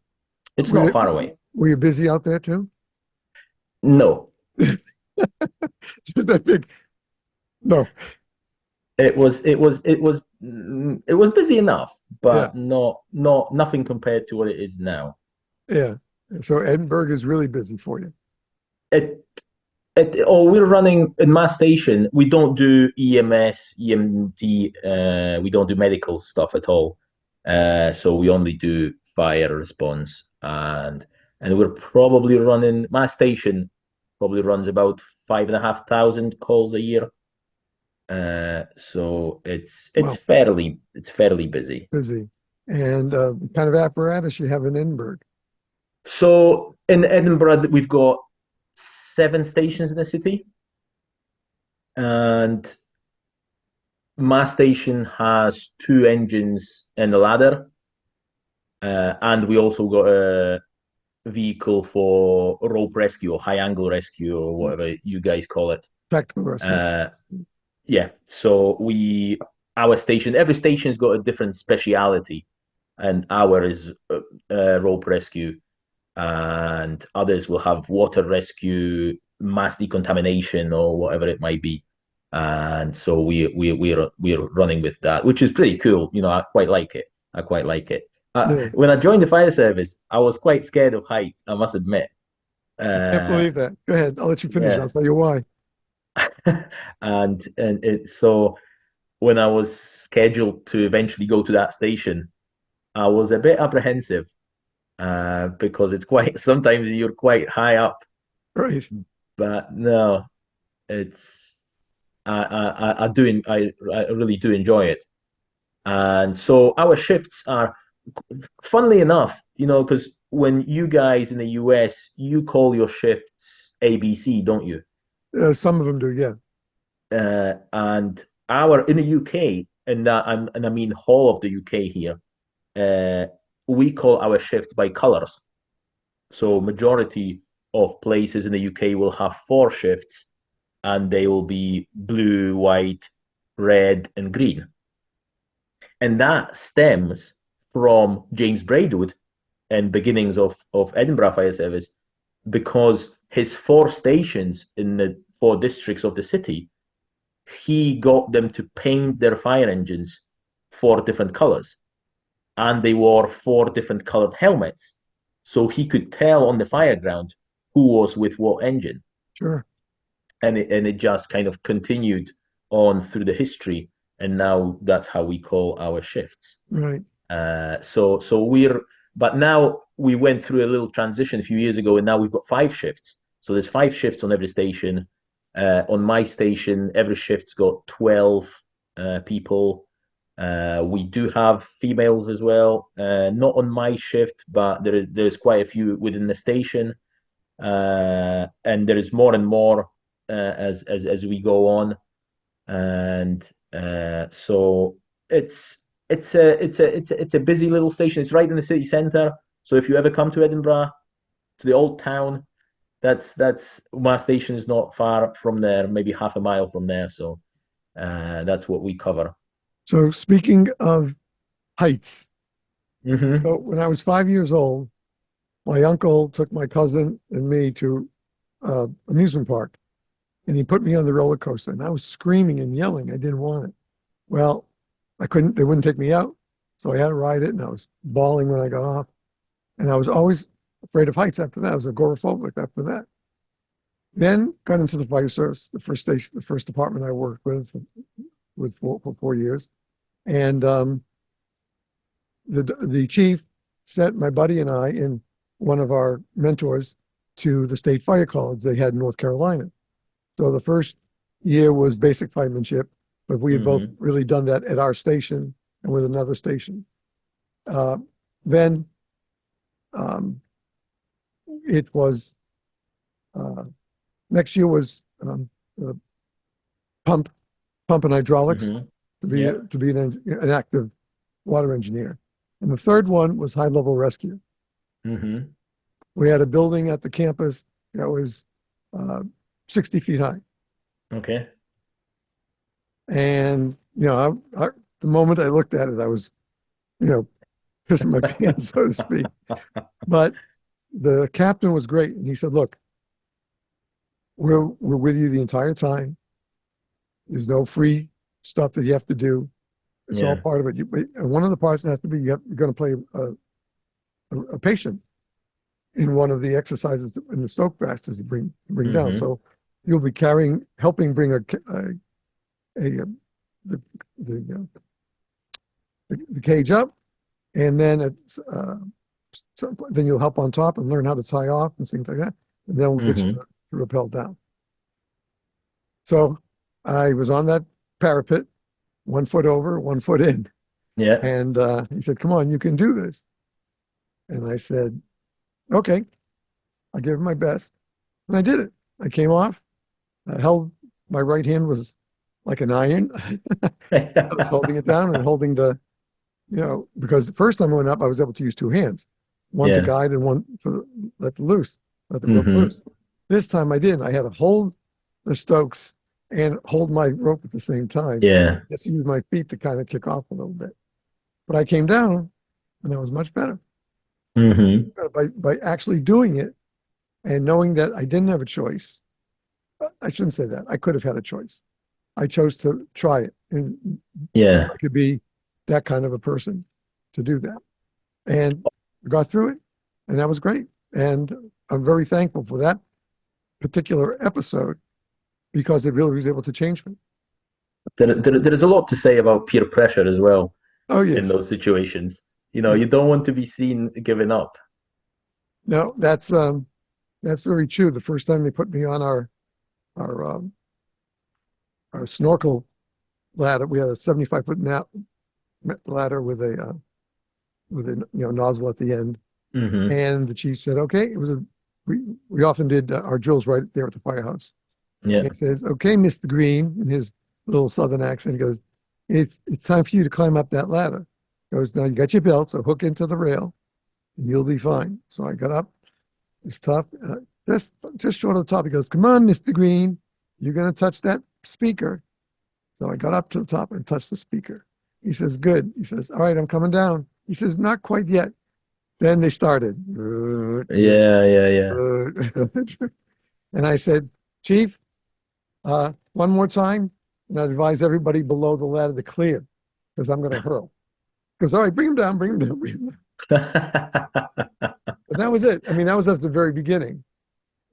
It's not far away. Were you busy out there too? No. Just that big. No. It was busy enough, but nothing compared to what it is now. Yeah. So Edinburgh is really busy for you. We're running in my station. We don't do EMS, EMT. We don't do medical stuff at all. So we only do fire response, and we're probably running. My station probably runs about 5,500 calls a year. So it's fairly busy. Busy, and the kind of apparatus you have in Edinburgh. So in Edinburgh, we've got 7 stations in the city, and my station has 2 engines and a ladder, and we also got a vehicle for rope rescue or high angle rescue or whatever you guys call it. Tactical rescue. So our station, every station's got a different speciality, and our is rope rescue. and others will have water rescue, mass decontamination, or whatever it might be. And so we're running with that, which is pretty cool. I quite like it. I quite like it. Yeah, When I joined the fire service, I was quite scared of height, I must admit. can't Uh, believe that. Go ahead. I'll let you finish. yeah, I'll tell you why. and so when I was scheduled to eventually go to that station, I was a bit apprehensive because it's quite sometimes you're quite high up, Right. but no, it's I really do enjoy it. And so our shifts are, funnily enough, because when you guys in the US, you call your shifts ABC, don't you? Some of them do. Yeah. And our in the UK, and I mean whole of the UK here, uh, we call our shifts by colors. So majority of places in the UK will have 4 shifts, and they will be blue, white, red, and green. And that stems from James Braidwood and beginnings of Edinburgh Fire Service, because his 4 stations in the 4 districts of the city, he got them to paint their fire engines 4 different colors, and they wore 4 different colored helmets, so he could tell on the fire ground who was with what engine. Sure. And it just kind of continued on through the history, and now that's how we call our shifts. Right. So but now we went through a little transition a few years ago, and now we've got 5 shifts. So there's 5 shifts on every station. On my station, every shift's got 12 people. We do have females as well. Not on my shift, but there's quite a few within the station, and there is more and more as we go on. And so it's a busy little station. It's right in the city centre. So if you ever come to Edinburgh, to the old town, that's my station is not far from there, maybe half a mile from there. So that's what we cover. So speaking of heights, Hmm. so when I was 5 years old, my uncle took my cousin and me to amusement park, and he put me on the roller coaster, and I was screaming and yelling. I didn't want it. Well, I couldn't. They wouldn't take me out, so I had to ride it, and I was bawling when I got off. And I was always afraid of heights after that. I was agoraphobic after that. Then got into the fire service, the first station, the first department I worked with for 4 years, and the chief sent my buddy and I and one of our mentors to the state fire college they had in North Carolina. So the first year was basic firemanship, but we had both Hmm. really done that at our station and with another station. Then it was uh, next year was uh, pump and hydraulics Hmm. to Yeah. be an active water engineer, and the third one was high level rescue. Hmm. We had a building at the campus that was uh, 60 feet high, Okay. and the moment I looked at it, I was you know pissing my pants, so to speak. But the captain was great, and he said, "Look, we're with you the entire time. There's no free stuff that you have to do. It's all Yeah. part of it. And one of the parts that has to be you're going to play a patient in one of the exercises in the stoke fastest you bring down. Hmm. So you'll be helping bring a the, the, the cage up, and then it's then you'll help on top and learn how to tie off and things like that, and then we'll get you Hmm. to rappel down." So I was on that parapet, 1 foot over, 1 foot in, Yeah. and he said, "Come on, you can do this." And I said, "Okay." I gave it my best, and I did it. I came off. I held my right hand was like an iron. I was holding it down and holding because the first time I went up, I was able to use 2 hands, one to Yeah. guide and one for let the rope Hmm. loose. This time I didn't. I had to hold the stokes and hold my rope at the same time. Yeah. Just use my feet to kind of kick off a little bit. But I came down, and that was much better. Hmm. by actually doing it and knowing that I didn't have a choice. I shouldn't say that. I could have had a choice. I chose to try it and so Yeah. I could be that kind of a person to do that. And I got through it, and that was great. And I'm very thankful for that particular episode because it really was able to change me. There is a lot to say about peer pressure as well Oh in yes, those situations. yeah. You don't want to be seen giving up. No, that's very true. The first time they put me on our our snorkel ladder, we had a 75-foot ladder with a nozzle at the end, Hmm. and the chief said, "Okay." We often did our drills right there at the firehouse. And Yeah. he says, "Okay, Mr. Green," in his little southern accent, he goes, "It's time for you to climb up that ladder." He goes, "Now you got your belt, so hook into the rail, and you'll be fine." So I got up. It's tough. Just short of the top. He goes, "Come on, Mr. Green, you're gonna touch that speaker." So I got up to the top and touched the speaker. He says, "Good." He says, "All right, I'm coming down." He says, "Not quite yet." Then they started. Yeah, yeah, yeah. And I said, "Chief, one more time, and I advise everybody below the ladder to clear because I'm going to hurl." He goes, "All right, bring him down, bring him down, bring him down." And that was it. I mean, that was at the very beginning.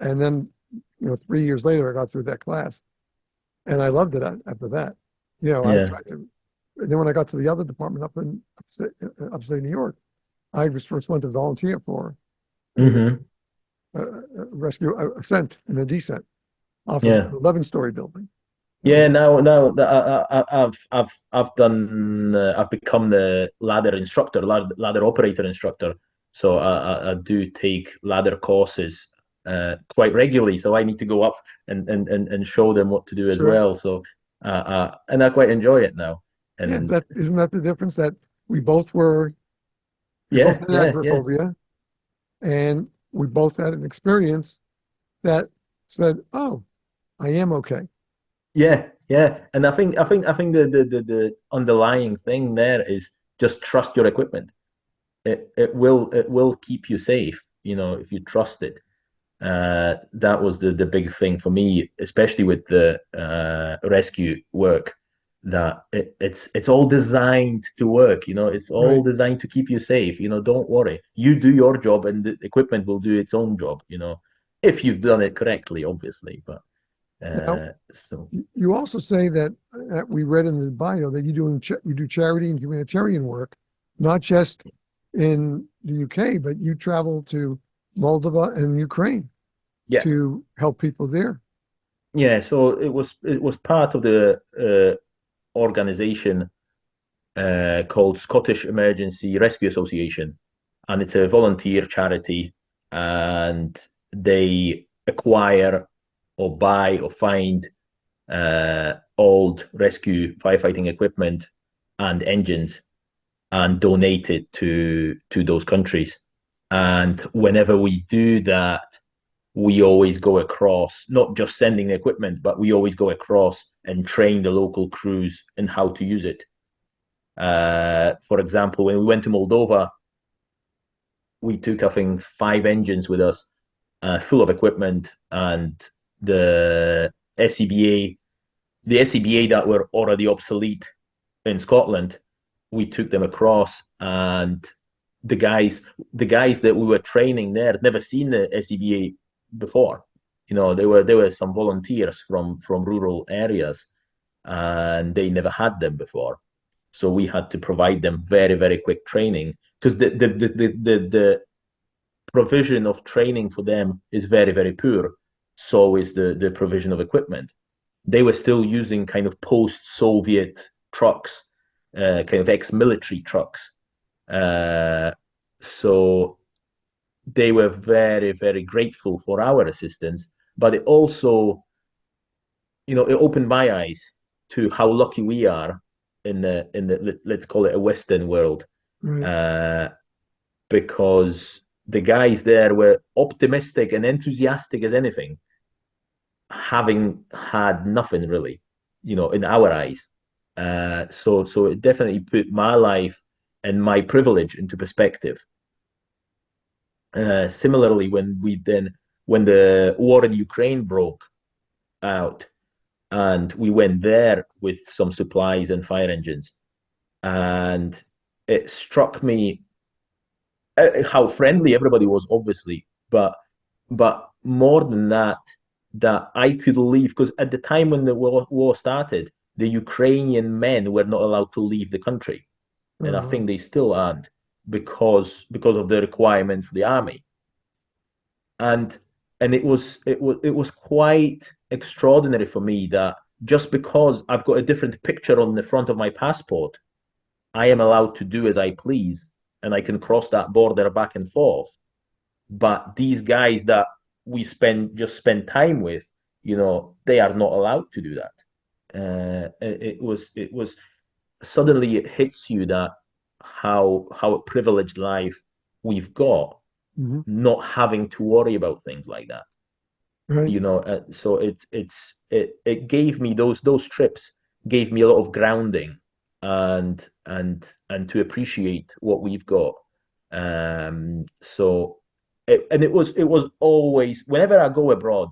And then, 3 years later, I got through that class, and I loved it after that. I Yeah. tried to. And then when I got to the other department up in upstate New York, I was first one to volunteer for a, Hmm. rescue ascent and a descent off of an Yeah. 11-story building. Yeah, now that I've done I've become the ladder operator instructor. So I do take ladder courses quite regularly. So I need to go up and show them what to do as Sure. well. So and I quite enjoy it now. Yeah, And that isn't that the difference that we both were we both yeah, had yeah, yeah. agoraphobia and we both had an experience that said, "Oh, I am okay." Yeah, yeah, and I think the underlying thing there is just trust your equipment. It will keep you safe, if you trust it. That was the big thing for me, especially with the rescue work. That it's all designed to work. It's all Right. designed to keep you safe. Don't worry. You do your job, and the equipment will do its own job. If you've done it correctly, obviously. But Now, so. you also say that we read in the bio that you do charity and humanitarian work, not just in the UK, but you travel to Moldova and Ukraine Yeah. to help people there. Yeah, so it was part of the organization called Scottish Emergency Rescue Association, and it's a volunteer charity, and they acquire or buy or find old rescue firefighting equipment and engines and donate it to those countries. And whenever we do that, we always go across, not just sending the equipment, but we always go across and train the local crews in how to use it. For example, when we went to Moldova, we took, I think, 5 engines with us, full of equipment, and the SCBA, the SCBA that were already obsolete in Scotland, we took them across, and the guys that we were training there had never seen the SCBA before. They were some volunteers from rural areas, and they never had them before. So we had to provide them very, very quick training because the provision of training for them is very, very poor. So is the provision of equipment. They were still using kind of post-Soviet trucks, kind of ex-military trucks. Uh, so they were very, very grateful for our assistance, but it also, it opened my eyes to how lucky we are in the let's call it a Western world, Right. uh, because the guys there were optimistic and enthusiastic as anything, having had nothing really, in our eyes. So it definitely put my life and my privilege into perspective. Similarly, when the war in Ukraine broke out, and we went there with some supplies and fire engines, and it struck me how friendly everybody was, obviously, but more than that, that I could leave because at the time when the war started, the Ukrainian men were not allowed to leave the country, and I Uh, think they still aren't because of the requirements for the army. And it was quite extraordinary for me that just because I've got a different picture on the front of my passport, I am allowed to do as I please, and I can cross that border back and forth. But these guys that we spend time with, they are not allowed to do that. It was suddenly it hits you that how a privileged life we've got, mhm. not having to worry about things like that. Right. So it gave me those trips gave me a lot of grounding and to appreciate what we've got. So it was always whenever I go abroad,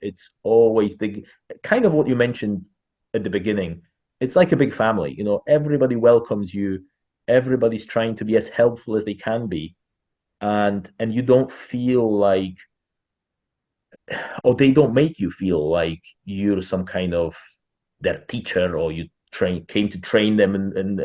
it's always the kind of what you mentioned at the beginning. It's like a big family, everybody welcomes you, everybody's trying to be as helpful as they can be, and you don't feel like, or they don't make you feel like you're some kind of their teacher, or you came to train them and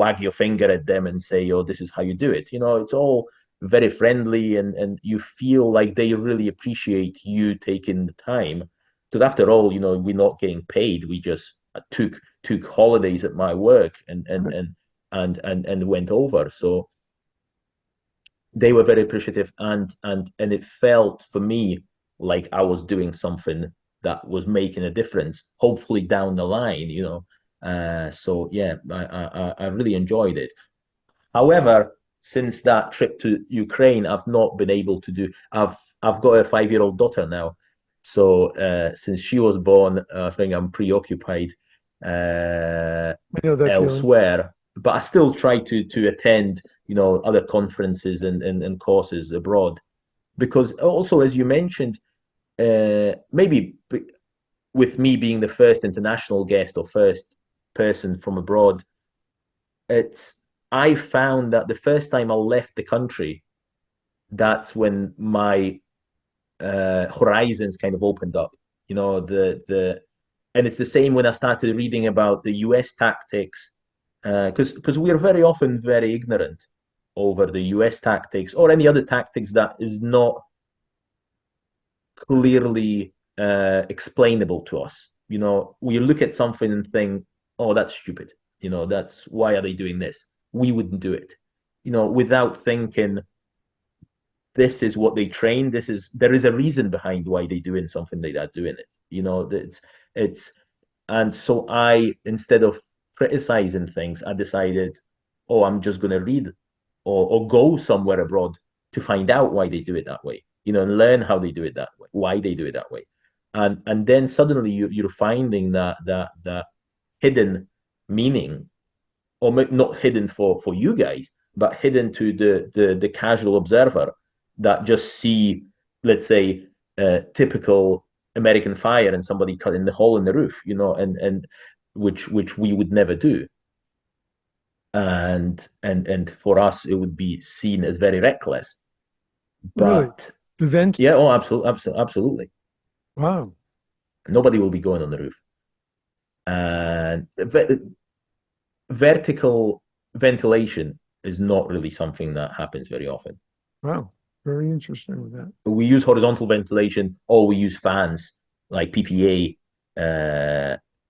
wag your finger at them and say, oh, this is how you do it. It's all very friendly, and you feel like they really appreciate you taking the time, because after all, we're not getting paid. We just took holidays at my work Right. and went over. So they were very appreciative, and it felt for me like I was doing something that was making a difference, hopefully down the line. So yeah, I really enjoyed it. However, since that trip to Ukraine, I've not been able to do. I've got a 5-year-old daughter now, so since she was born, I think I'm preoccupied uh, I know that feeling. elsewhere. But I still try to attend, other conferences and courses abroad, because also, as you mentioned, maybe with me being the first international guest or first person from abroad, it's I found that the first time I left the country, that's when my horizons kind of opened up. And it's the same when I started reading about the U.S. tactics, because we are very often very ignorant over the U.S. tactics or any other tactics that is not clearly explainable to us. We look at something and think, "Oh, that's stupid." That's why are they doing this? We wouldn't do it. Without thinking, this is what they train. There is a reason behind why they doing something like that, doing it. It's and so I, instead of criticizing things, I decided, oh, I'm just gonna read or go somewhere abroad to find out why they do it that way, and learn how they do it that way, why they do it that way. And then suddenly you're finding that hidden meaning, or not hidden for you guys, but hidden to the casual observer that just see, let's say, typical American fire and somebody cutting the hole in the roof, and which we would never do. And for us, it would be seen as very reckless. Really? But The then, yeah, oh, absolutely, absolutely, absolutely. wow. Nobody will be going on the roof. And vertical ventilation is not really something that happens very often. Wow. Very interesting with that. We use horizontal ventilation, or we use fans like PPA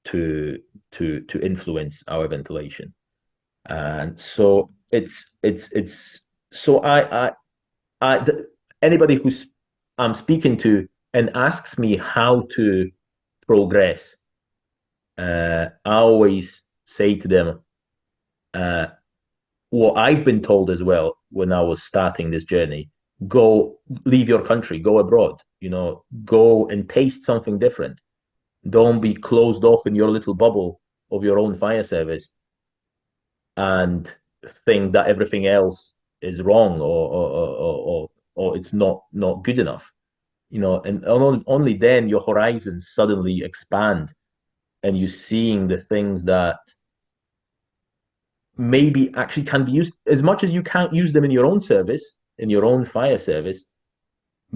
to influence our ventilation. And so it's so anybody who's I'm speaking to and asks me how to progress, I always say to them, uh, what I've been told as well when I was starting this journey: go, leave your country, go abroad, go and taste something different. Don't be closed off in your little bubble of your own fire service and think that everything else is wrong, or or it's not good enough. And only then your horizons suddenly expand, and you're seeing the things that maybe actually can be used as much as you can't use them in your own service, in your own fire service,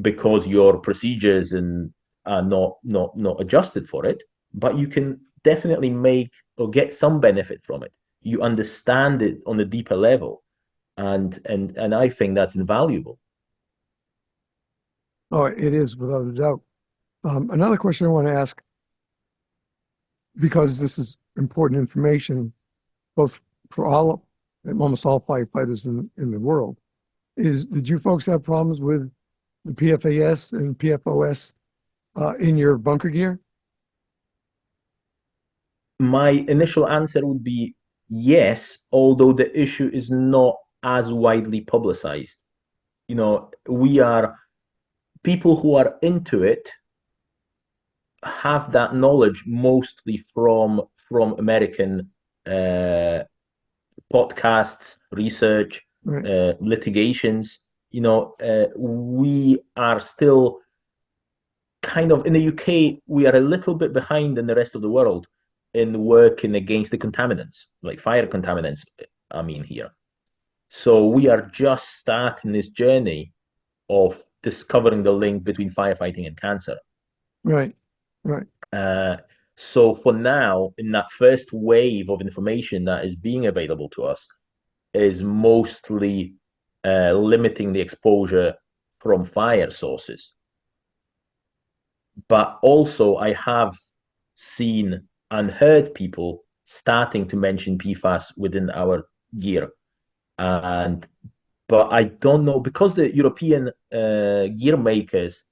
because your procedures and are not adjusted for it. But you can definitely make or get some benefit from it. You understand it on a deeper level, and I think that's invaluable. Oh, it is without a doubt. Another question I want to ask, because this is important information, both for almost all firefighters in the world, is did you folks have problems with the PFAS and PFOS in your bunker gear? My initial answer would be yes, although the issue is not as widely publicized. We are people who are into it have that knowledge mostly from American podcasts, research, Right. litigations. We are still kind of in the UK. We are a little bit behind in the rest of the world in working against the contaminants, like fire contaminants. I mean here. So we are just starting this journey of discovering the link between firefighting and cancer. Right. Right. Uh, so for now, in that first wave of information that is being available to us, is mostly limiting the exposure from fire sources. But also, I have seen and heard people starting to mention PFAS within our gear, and but I don't know because the European gear makers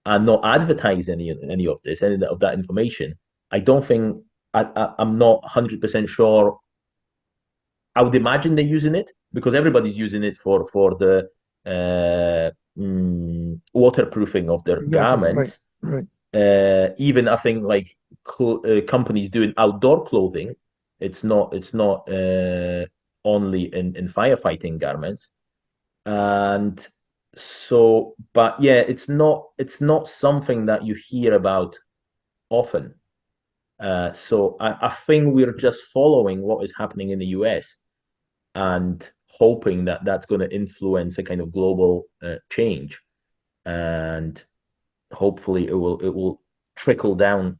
are not advertising any of this, any of that information. I don't think I'm not 100% sure. I would imagine they're using it because everybody's using it for the waterproofing of their Exactly. Right. garments. Right. Even I think like companies doing outdoor clothing, it's not only in firefighting garments. And so, but yeah, it's not something that you hear about often. So I think we're just following what is happening in the US and hoping that that's going to influence a kind of global change, and hopefully it will trickle down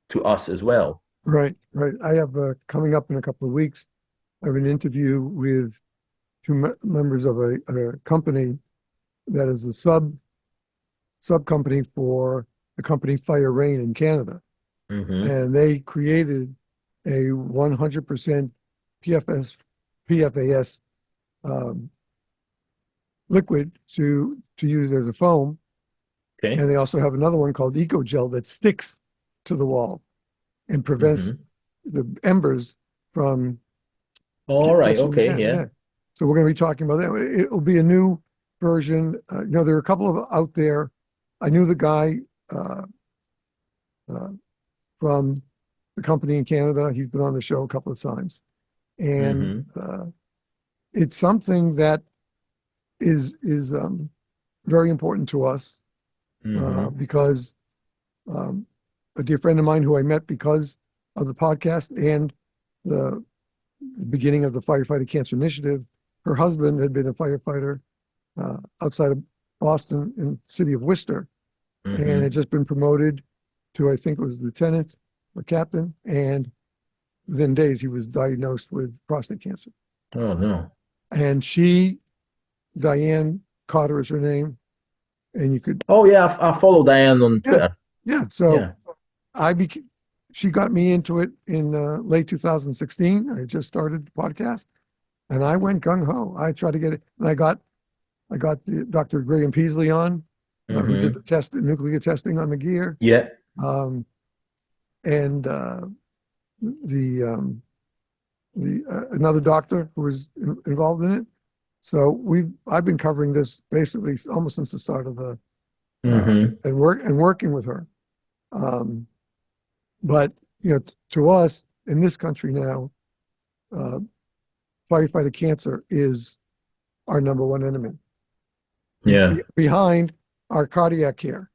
to us as well. Right. Right. I have coming up in a couple of weeks, I have an interview with two members of a company that is a sub company for the company Fire Rain in Canada. Mm-hmm. And they created a 100% PFAS um, liquid to use as a foam. Okay. And they also have another one called Eco Gel that sticks to the wall and prevents Mm-hmm. the embers from All right. catching. Okay. Yeah, Yeah. yeah. So we're going to be talking about that. It will be a new version. There are a couple of out there. I knew the guy uh, uh, from the company in Canada. He's been on the show a couple of times, and Mm-hmm. it's something that is very important to us Mm-hmm. because um, a dear friend of mine who I met because of the podcast and the beginning of the Firefighter Cancer Initiative, her husband had been a firefighter outside of Boston in the city of Worcester and Mm-hmm. had just been promoted to, I think it was lieutenant or captain. And within days, he was diagnosed with prostate cancer. Oh no. And Diane Cotter is her name. And you could, Oh yeah, I follow Diane on yeah, Twitter. yeah. So Yeah. I became, she got me into it in late 2016. I just started the podcast and I went gung ho. I tried to get it. And I got the Dr. Graham Peasley on, who did Mm-hmm. the nuclear testing on the gear. Yeah. Um, and the another doctor who was involved in it. So I've been covering this basically almost since the start of the Mm-hmm. and working with her. Um, but to us in this country now, uh, firefighter cancer is our number one enemy. Yeah. behind our cardiac care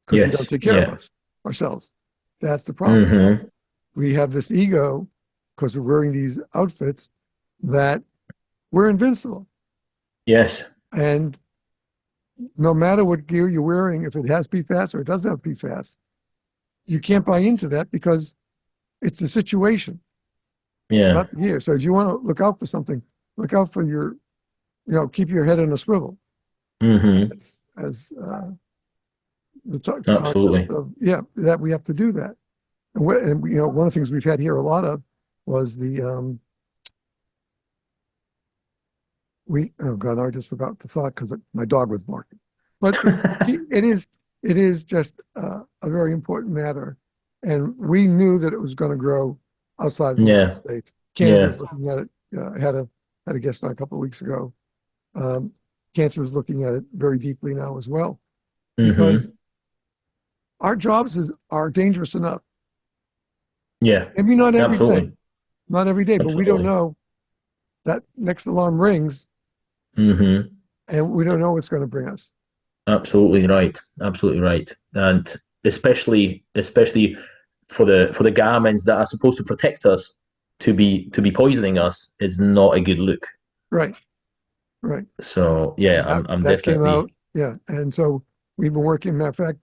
because we don't Yes. take care of Yeah. us ourselves. That's the problem. Mm-hmm. We have this ego because we're wearing these outfits that we're invincible. Yes. And no matter what gear you're wearing, if it has PFAS or it doesn't have PFAS, you can't buy into that because it's the situation. It's Yeah. not the gear. So if you want to look out for something, look out for your, keep your head on a swivel. Mm-hmm. As the concept Absolutely. of, that we have to do that. And one of the things we've had here a lot of was the, oh God, I just forgot the thought because my dog was barking. But it is just a very important matter. And we knew that it was going to grow outside of the United Yeah. States. Yeah. Canada's looking at it. I had a guest on a couple of weeks ago. Cancer is looking at it very deeply now as well, Mm-hmm. because our jobs are dangerous enough. Yeah. Maybe not every day, Absolutely. but we don't Absolutely. know that next alarm rings Mm-hmm. and we don't know what's going to bring us. Absolutely right. Absolutely right. And especially for the garments that are supposed to protect us to be poisoning us is not a good look. Right, right. So yeah, And I'm that came out, definitely yeah. And so we've been working. Matter of fact,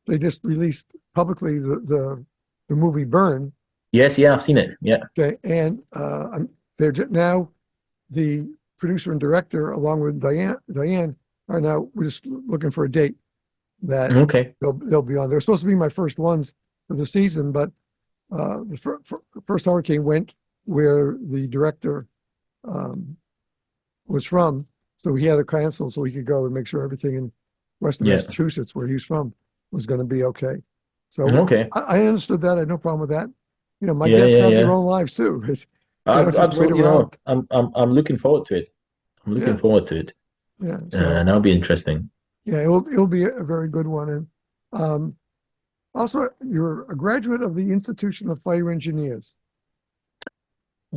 they just released publicly the movie Burn. yes, yeah, I've seen it. Yeah. Okay, and they're now the producer and director, along with Diane, are now we're just looking for a date that Okay. they'll be on. They're supposed to be my first ones for the season, but the first hurricane went where the director um, was from, so he had to cancel so he could go and make sure everything in Western Yeah. Massachusetts, where he's from, was going to be okay. So Okay. I understood that. I had no problem with that. My Yeah, guests yeah, have their yeah. own lives too. They don't just wait Absolutely around. not. I'm looking forward to it. I'm looking Yeah, forward to it. yeah. So That'll be interesting. yeah, it'll be a very good one. And um, also, you're a graduate of the Institution of Fire Engineers.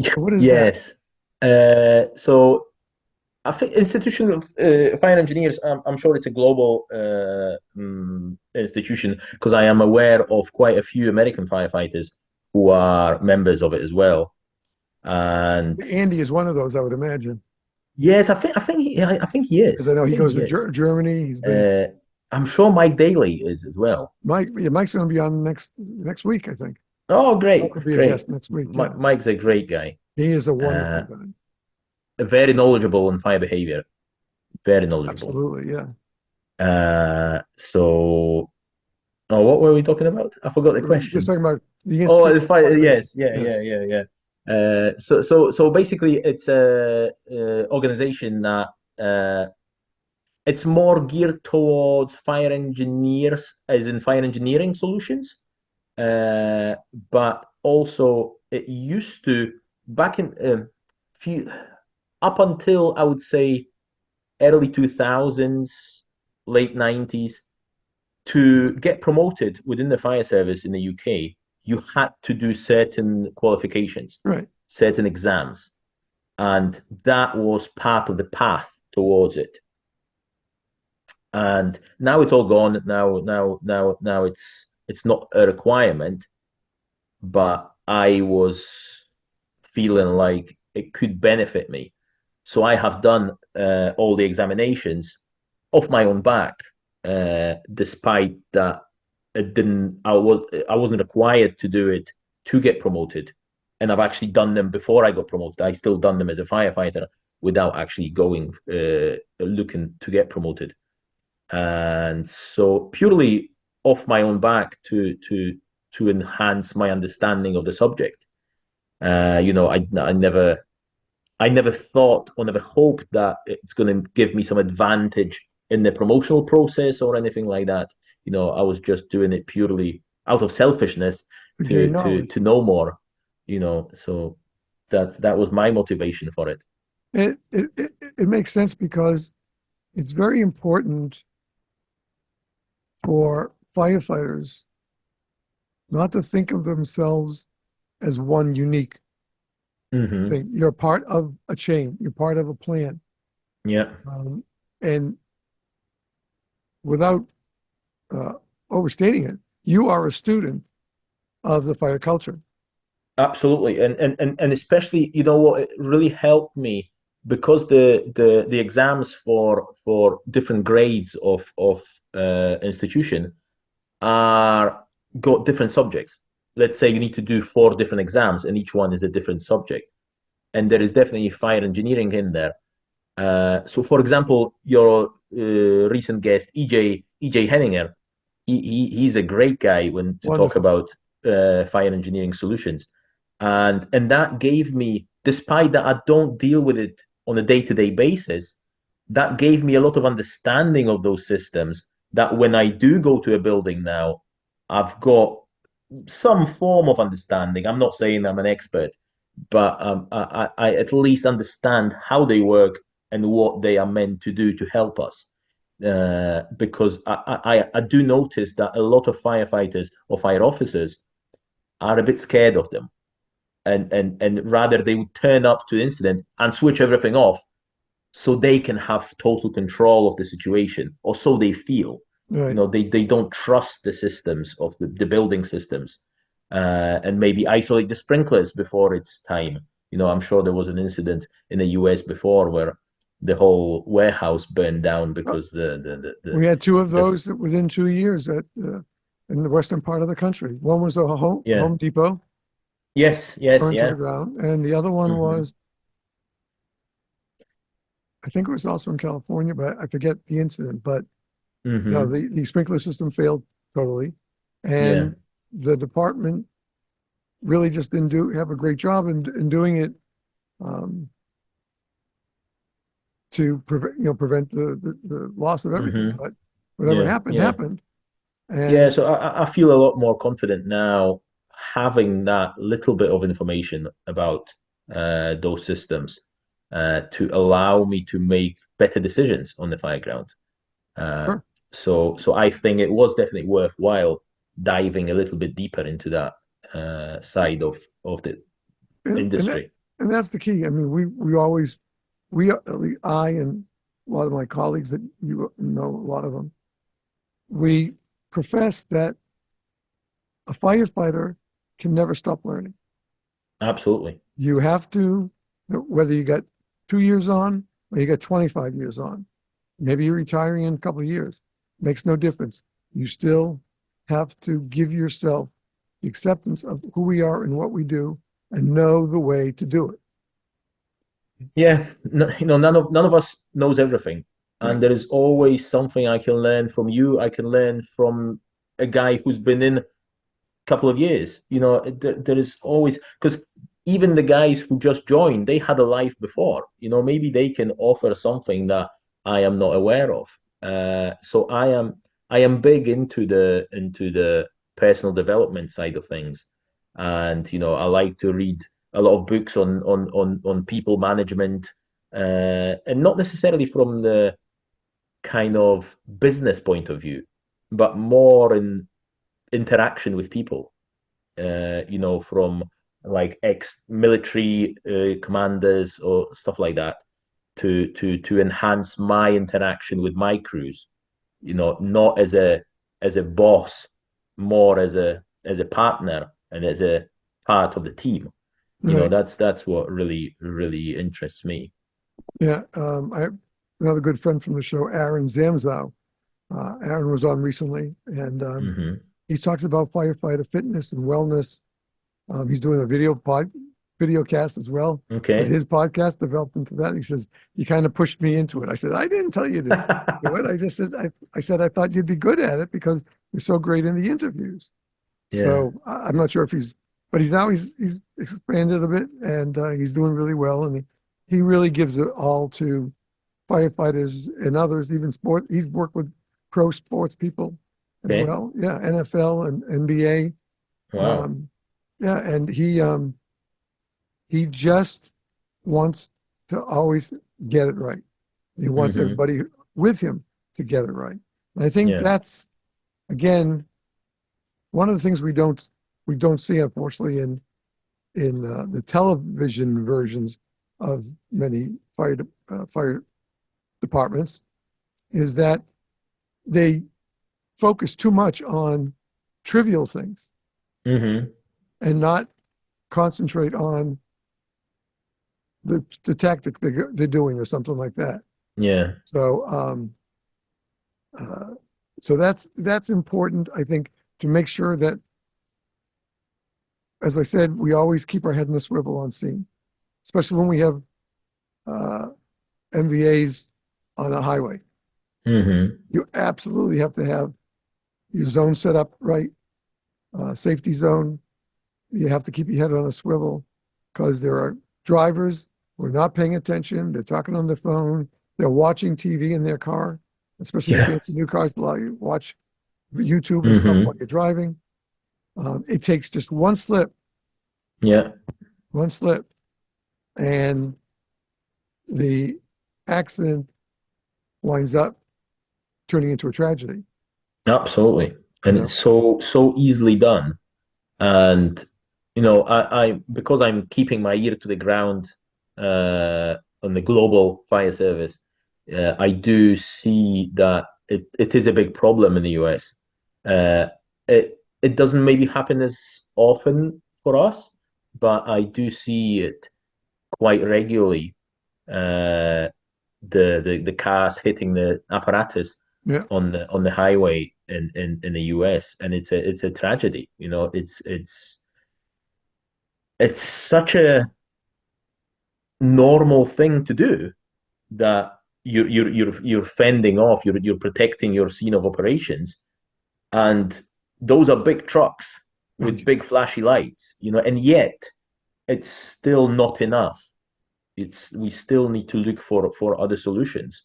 So what is that? Yes. So I think institution of fire engineers. I'm sure it's a global institution because I am aware of quite a few American firefighters who are members of it as well. And Andy is one of those, I would imagine, yes, I think he because is. I know I he think goes he to is. Germany. He's been Uh, I'm sure Mike Daly is as well. Mike. Yeah, Mike's going to be on next week, I think. Oh, great, Mike will be a great. guest next week. Yeah, Mike's a great guy. he is a Uh, wonderful guy. Very knowledgeable on fire behavior. Very knowledgeable. Absolutely, yeah. So, oh, what were we talking about? I forgot the We're just question. talking about the Oh, the Institute of fire. Fire Yes, Engineers. yeah, Yeah, yeah, yeah, yeah. So basically, it's a organization that it's more geared towards fire engineers, as in fire engineering solutions. Uh, but also, it used to back in few up until I would say early 2000s, late 90s, to get promoted within the fire service in the UK, you had to do certain qualifications, right. certain exams, and that was part of the path towards it. And now it's all gone. Now it's not a requirement, but I was feeling like it could benefit me. So I have done all the examinations off my own back, despite that I wasn't required to do it to get promoted, and I've actually done them before I got promoted. I still done them as a firefighter without actually going looking to get promoted, and so purely off my own back to enhance my understanding of the subject. I never thought or never hoped that it's going to give me some advantage in the promotional process or anything like that. I was just doing it purely out of selfishness To to gain to knowledge. to know more. So that was my motivation for it. It makes sense because it's very important for firefighters not to think of themselves as one unique Hmm. thing. You're part of a chain. You're part of a plan. Yeah. And without overstating it, you are a student of the fire culture. Absolutely, and especially, you know what, it really helped me because the exams for different grades of institution are got different subjects. Let's say you need to do 4 different exams, and each one is a different subject. And there is definitely fire engineering in there. So, for example, your recent guest, EJ Henninger, he's a great guy when to talk Wonderful. about fire engineering solutions, and that gave me, despite that I don't deal with it on a day-to-day basis, that gave me a lot of understanding of those systems. That when I do go to a building now, I've got some form of understanding. I'm not saying I'm an expert, but I at least understand how they work and what they are meant to do to help us. Because I do notice that a lot of firefighters or fire officers are a bit scared of them, and rather they would turn up to the incident and switch everything off so they can have total control of the situation, or so they feel. You Right. know, they don't trust the systems of the building systems, and maybe isolate the sprinklers before it's time. You know, I'm sure there was an incident in the US before where the whole warehouse burned down because We had two of the those within 2 years in the western part of the country. One was a yeah. Home Depot Yes, burned to the yeah. ground, and the other one Hmm. was, I think it was also in California, but I forget the incident. But no, Hmm. the sprinkler system failed totally, Yeah. and the department really just didn't have a great job in doing it, um, to prevent the loss of everything. Hmm. But whatever Yeah, happened yeah. happened, Yeah, and so I feel a lot more confident now having that little bit of information about those systems to allow me to make better decisions on the fire ground. Uh, sure. so I think it was definitely worthwhile diving a little bit deeper into that side of the and and that, industry. and that's the key. I mean, we always at least I and a lot of my colleagues that you know, a lot of them, we profess that a firefighter can never stop learning. Absolutely. You have to, whether you got 2 years on or you got 25 years on, maybe you're retiring in a couple of years, makes no difference. You still have to give yourself the acceptance of who we are and what we do and know the way to do it. Yeah, no, you know, none of us knows everything, Right. and there is always something I can learn from you. I can learn from a guy who's been in a couple of years. You know, there is always, because even the guys who just joined, they had a life before. You know, maybe they can offer something that I am not aware of. So I am big into the personal development side of things, and you know, I like to read a lot of books on people management, and not necessarily from the kind of business point of view, but more in interaction with people. You know, from like ex-military commanders or stuff like that, to enhance my interaction with my crews. You know, not as a boss, more as a partner and as a part of the team. You know, Right. that's what really interests me. Yeah. I have another good friend from the show, Aaron Zamzow. Aaron was on recently, and Hmm. he talks about firefighter fitness and wellness. He's doing a video cast as well, but Okay. his podcast developed into that. He says, "You kind of pushed me into it." I said, "I didn't tell you to do it. I just said I said I thought you'd be good at it because you're so great in the interviews." Yeah. So I'm not sure if but he's expanded a bit, and he's doing really well, and he really gives it all to firefighters and others, even sport. He's worked with pro sports people as Okay. well. Yeah, NFL and NBA. Wow. Um, yeah, and he just wants to always get it right. He wants Hmm. everybody with him to get it right. And I think Yeah. that's again one of the things we don't see, unfortunately, in the television versions of many fire departments, is that they focus too much on trivial things Mm-hmm. and not concentrate on the tactic they're doing or something like that. Yeah. So, uh, so that's important, I think, to make sure that, as I said, we always keep our head in the swivel on scene, especially when we have MVAs on a highway. Mm-hmm. You absolutely have to have your zone set up right, safety zone. You have to keep your head on a swivel because there are drivers who are not paying attention. They're talking on their phone. They're watching TV in their car, especially Yeah. fancy new cars allow you to watch YouTube and stuff while Mm-hmm. you're driving. It takes just one slip, Yeah. and the accident winds up turning into a tragedy. Absolutely. You And know, it's so easily done. And I because I'm keeping my ear to the ground on the global fire service, I do see that it is a big problem in the US. It doesn't maybe happen as often for us, but I do see it quite regularly. Uh, the cars hitting the apparatus yeah, on the highway in the US, and it's a tragedy. It's such a normal thing to do that you're fending off, you're protecting your scene of operations, and those are big trucks with right, big flashy lights, and yet it's still not enough. We still need to look for other solutions.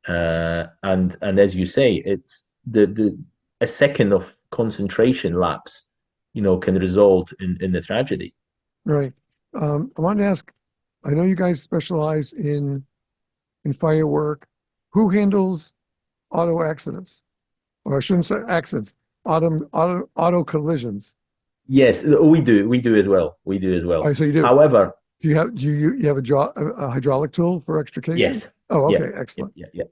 And as you say, it's the a second of concentration lapse, can result in the tragedy. right. I wanted to ask. I know you guys specialize in firework. Who handles auto accidents? Or I shouldn't say accidents. Auto collisions. Yes, we do as well. We do as Oh, well. so you do. However, Do you have a hydraulic tool for extrication? yes, Oh, yeah, okay, yeah, excellent, yeah, yeah.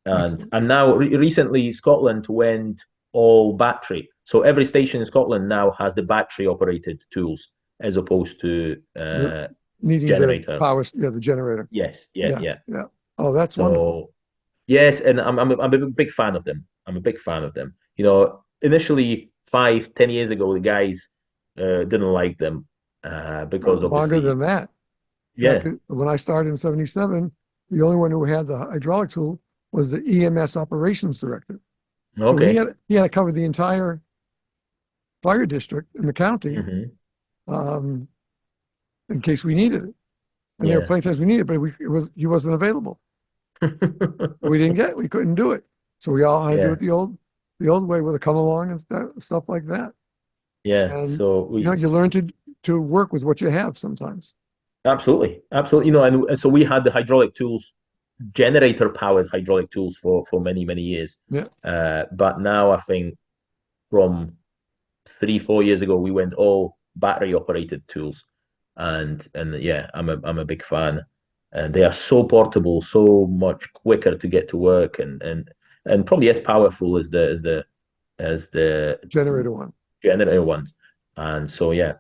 And excellent. and now recently Scotland went all battery. So every station in Scotland now has the battery operated tools as opposed to The- Needing the generator. power, yeah, the generator. Yes, yeah, Yeah, yeah. yeah. Oh, that's wonderful. So yes, and I'm a big fan of them. I'm a big fan of them. Initially 5, 10 years ago, the guys didn't like them because Longer obviously, than that. yeah, When I started in '77, the only one who had the hydraulic tool was the EMS operations director. So he okay, had to cover the entire fire district in the county, hmm um, in case we needed it. And there were yeah, plenty of times we needed it, but he wasn't available. We couldn't do it. So we all had to do yeah, it the old way with a come along and stuff like that. yeah. And So you learn to work with what you have sometimes. absolutely. And so we had the hydraulic tools, generator powered hydraulic tools for many many years. Yeah. But now I think from 3, 4 years ago, we went all battery operated tools, and yeah, I'm a big fan, and they are so portable, so much quicker to get to work, and probably as powerful as the Generator one. generator ones. And so yeah,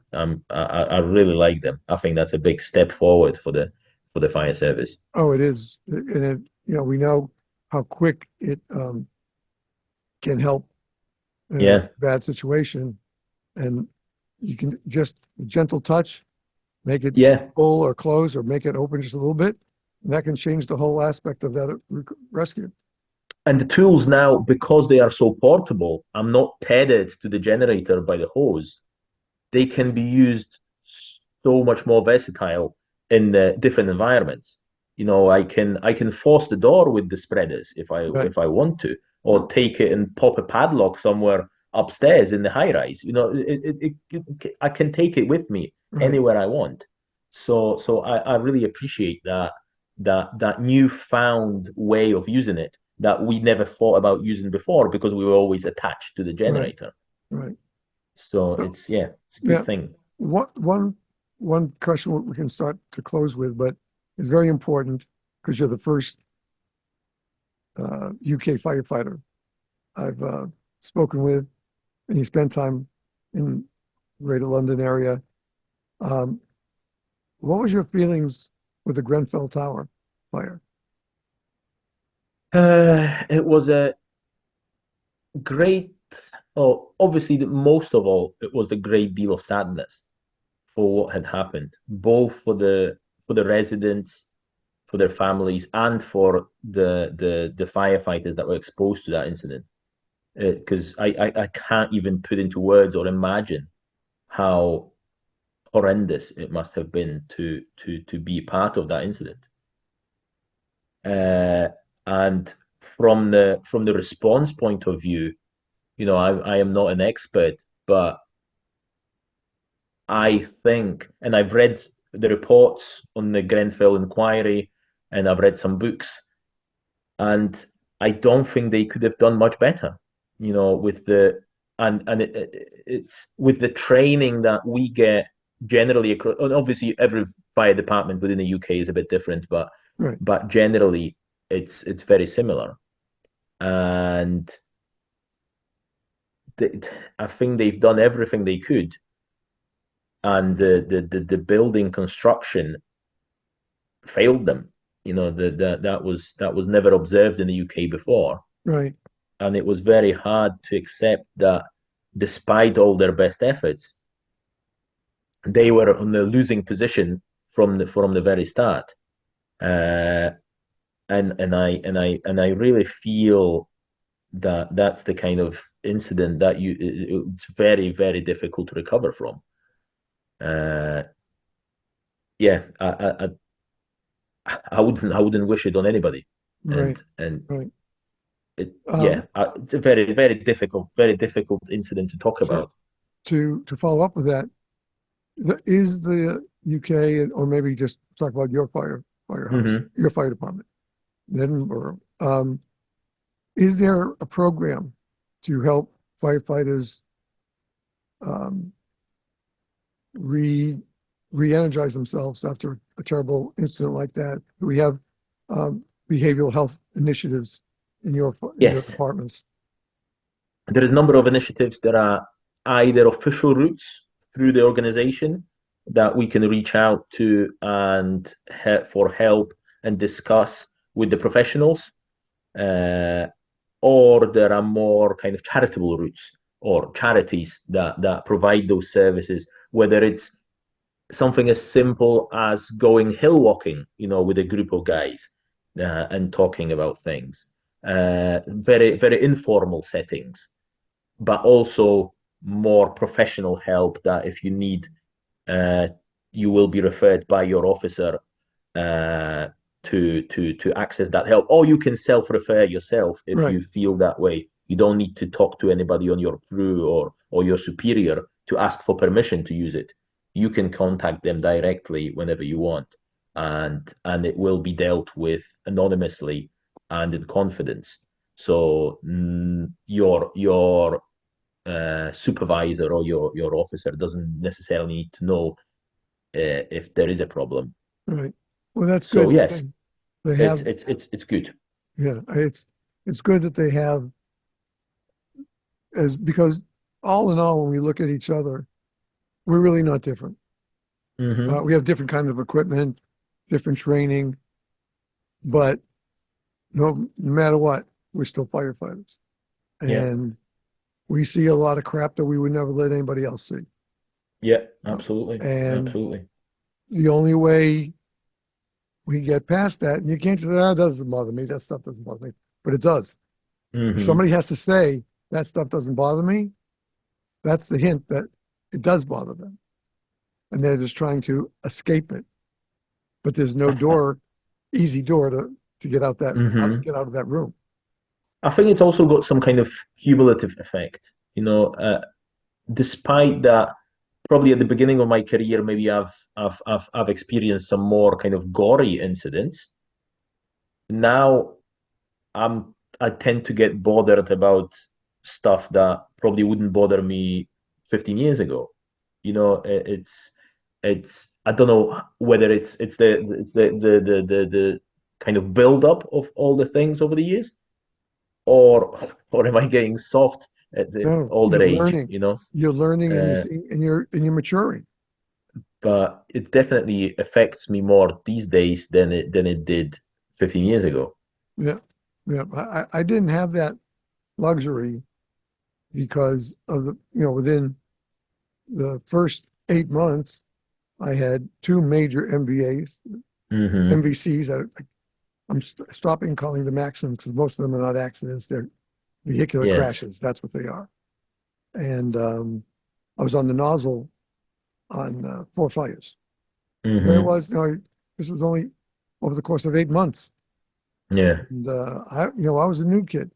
I really like them. I think that's a big step forward for the fire service. Oh, it is. We know how quick it can help in a Yeah, bad situation. And you can just a gentle touch, make it yeah. full or close or make it open just a little bit. And that can change the whole aspect of that rescue. And the tools now, because they are so portable, I'm not tethered to the generator by the hose. They can be used so much more versatile in the different environments. I can force the door with the spreaders if I Right. if I want to, or take it and pop a padlock somewhere upstairs in the high rise. I can take it with me Right. anywhere I want. So I really appreciate that newfound way of using it that we never thought about using before because we were always attached to the Right. generator. Right. So So it's a good yeah, thing. one question we can start to close with, but it's very important because you're the first UK firefighter I've spoken with, and he spent time in Greater London area. Um, what was your feelings with the Grenfell Tower fire? It was a great, oh, obviously, most of all, it was a great deal of sadness for what had happened, both for the residents, for their families, and for the firefighters that were exposed to that incident. Because I can't even put into words or imagine how horrendous it must have been to be part of that incident. Uh, and from the response point of view, I am not an expert, but I think, and I've read the reports on the Grenfell inquiry, and I've read some books, and I don't think they could have done much better. With the it's with the training that we get generally across. And obviously, every fire department within the UK is a bit different, but Right. generally, it's very similar, and I think they've done everything they could, and the building construction failed them. That was never observed in the UK before, Right. and it was very hard to accept that, despite all their best efforts, they were on the losing position from the very start. Uh, and I really feel that that's the kind of incident that it's very, very difficult to recover from. Uh, yeah, I wouldn't wish it on anybody, Right. and Right. yeah, Um, it's a very difficult incident to talk sure. about. To follow up with that, is the UK, or maybe just talk about your firehouse, Hmm. your fire department in Edinburgh, is there a program to help firefighters um, re re-energize themselves after a terrible incident like that? Do we have behavioral health initiatives in your Yes, departments? there is a number of initiatives that are either official routes through the organization that we can reach out to and for help and discuss with the professionals, uh, or there are more kind of charitable routes or charities that provide those services, whether it's something as simple as going hill walking, with a group of guys, and talking about things, very, very informal settings, but also more professional help that if you need, uh, you will be referred by your officer, uh, to access that help, or you can self-refer yourself if Right. you feel that way. You don't need to talk to anybody on your crew or your superior to ask for permission to use it. You can contact them directly whenever you want, and it will be dealt with anonymously and in confidence. So your supervisor or your officer doesn't necessarily need to know if there is a problem. Right. Well, that's So good that yes, they it's have. it's it's it's good. Yeah, it's good that they have, as because all in all, when we look at each other, we're really not different. Hmm. We have different kind of equipment, different training, but no matter what, we're still firefighters, Yeah, and we see a lot of crap that we would never let anybody else see. yeah, Uh, absolutely, And absolutely. the only way we get past that, and you can't just say, "Ah, that doesn't bother me. That stuff doesn't bother me," but it does. If Hmm. somebody has to say that stuff doesn't bother me, that's the hint that it does bother them, and they're just trying to escape it. But there's no door, easy door to Hmm. get out of that room. I think it's also got some kind of cumulative effect. Despite that, probably at the beginning of my career, maybe I've experienced some more kind of gory incidents. Now I tend to get bothered about stuff that probably wouldn't bother me 15 years ago. It's I don't know whether it's the kind of build up of all the things over the years, or am I getting soft at the No, older age, you know? you're learning and Uh, you're maturing. but it definitely affects me more these days than it did 15 years ago. Yeah. Yeah. I didn't have that luxury because of within the first 8 months, I had two major MVAs, Hmm. MVCs. I'm stopping calling them accidents because most of them are not accidents. They're vehicular Yes. crashes. That's what they are. And I was on the nozzle on four fires. There it Hmm. was. This was only over the course of 8 months. Yeah. And I was a new kid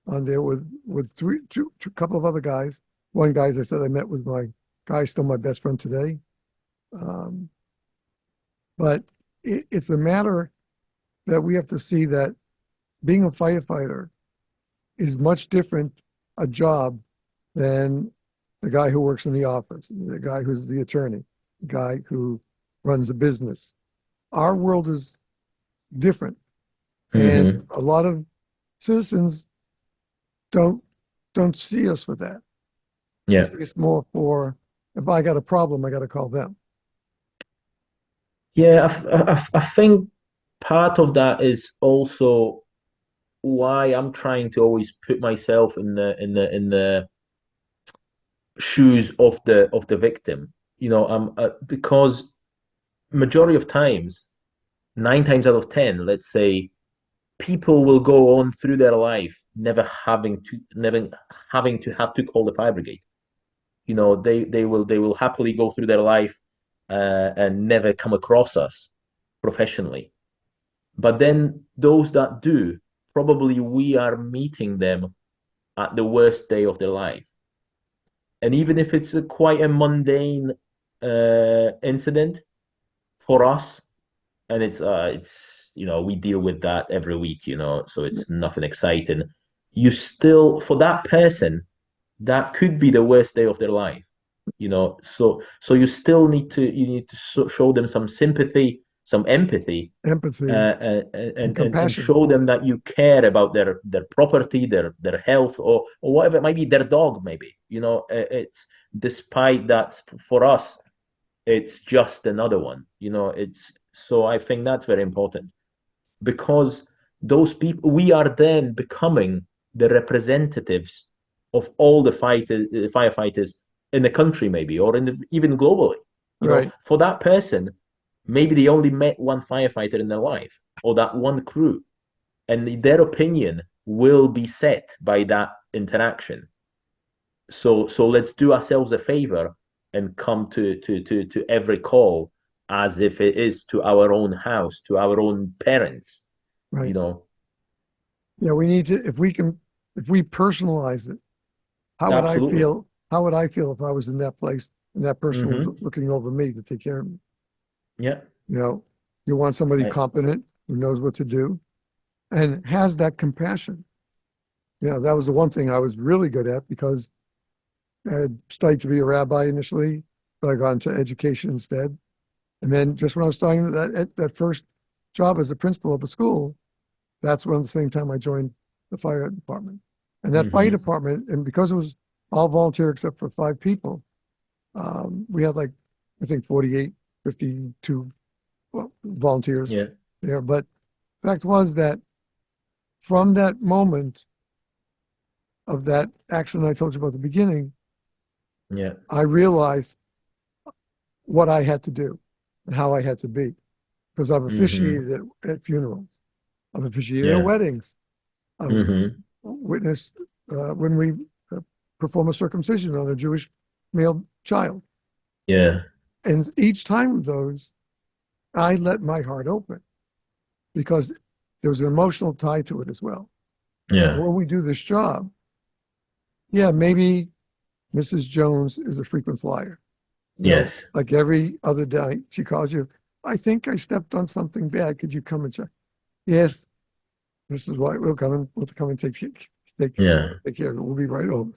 on there with two couple of other guys. One guy, as I said, I met was my guy, still my best friend today. Um, but it's a matter that we have to see that being a firefighter is much different a job than the guy who works in the office, the guy who's the attorney, the guy who runs a business. Our world is different, and Hmm. a lot of citizens don't don't see us for that. They Yeah. see us more for if I got a problem, I got to call them. Yeah. I think part of that is also why I'm trying to always put myself in the shoes of the victim. Because majority of times, 9 times out of 10, let's say, people will go on through their life never having to have to call the fire brigade. They will happily go through their life and never come across us professionally. But then those that do, probably we are meeting them at the worst day of their life. And even if it's quite a mundane incident for us, and it's we deal with that every week, so it's nothing exciting. You still, for that person, that could be the worst day of their life, so you need to show them some sympathy, some empathy, Empathy and and compassion. show them that you care about their property, their health, or whatever it might be, their dog maybe. It's despite that for us, it's just another one. It's so I think that's very important because those people, we are then becoming the representatives of all the firefighters in the country, maybe, or even globally. Right, For that person, maybe they only met one firefighter in their life or that one crew, and their opinion will be set by that interaction. So let's do ourselves a favor and come to every call as if it is to our own house, to our own parents, you right. know. Yeah, we need to if we personalize it, how would I Absolutely. feel? How would I feel if I was in that place and that person was Hmm. looking over me to take care of me? Yeah. You know, you want somebody Right. competent who knows what to do and has that compassion. That was the one thing I was really good at because I had studied to be a rabbi initially, but I got into education instead. And then just when I was starting that first job as a principal of a school, that's when at the same time I joined the fire department. And that fire Hmm. department, and because it was all volunteer except for 5 people, we had like, I think 48, 52 volunteers Yeah. there. But the fact was that from that moment of that accident I told you about at the beginning, Yeah. I realized what I had to do and how I had to be because I've Hmm. officiated at funerals, I've officiated at Yeah. weddings, I've Hmm. witnessed when we perform a circumcision on a Jewish male child. Yeah. And each time of those, I let my heart open because there was an emotional tie to it as well. Yeah. When we do this job, yeah, maybe Mrs. Jones is a frequent flyer. Yes. Like every other day, she calls you. I think I stepped on something bad. Could you come and check? Yes, this is why we'll come and take, Yeah. take care of it. We'll be right over.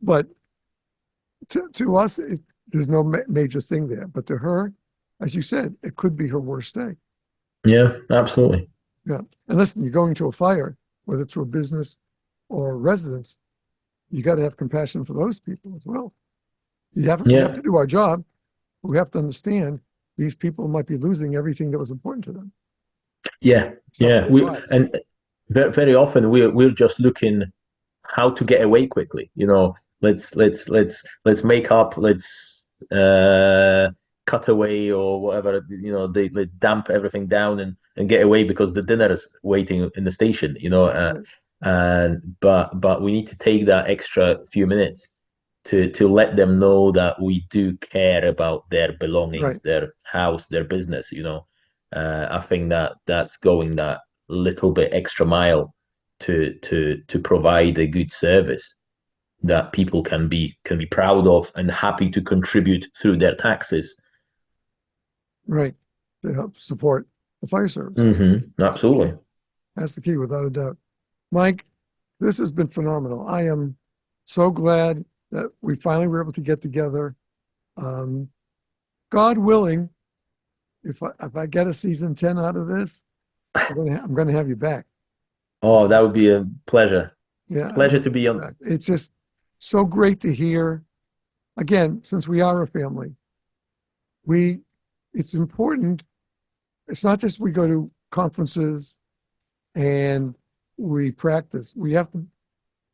But to us, there's no major thing there. But to her, as you said, it could be her worst day. Yeah. Absolutely. Yeah. And listen, you're going to a fire. whether through a business or residence, you got to have compassion for those people as well. We have to do our job. We have to understand these people might be losing everything that was important to them. Yeah, yeah. And very often we're just looking how to get away quickly. Let's make up. Let's cut away or whatever. They damp everything down and get away because the dinner is waiting in the station. But we need to take that extra few minutes to let them know that we do care about their belongings, their house, their business. I think that's going that little bit extra mile to provide a good service that people can be proud of and happy to contribute through their taxes. Right. To help support the fire service. Mm-hmm. Absolutely. That's the key, without a doubt. Mike, this has been phenomenal. I am so glad that we finally were able to get together. God willing, if I get a season 10 out of this, I'm going to have you back. Oh, that would be a pleasure. Yeah, pleasure to be on. It's just so great to hear. Again, since we are a family, it's important. It's not just we go to conferences and we practice. We have to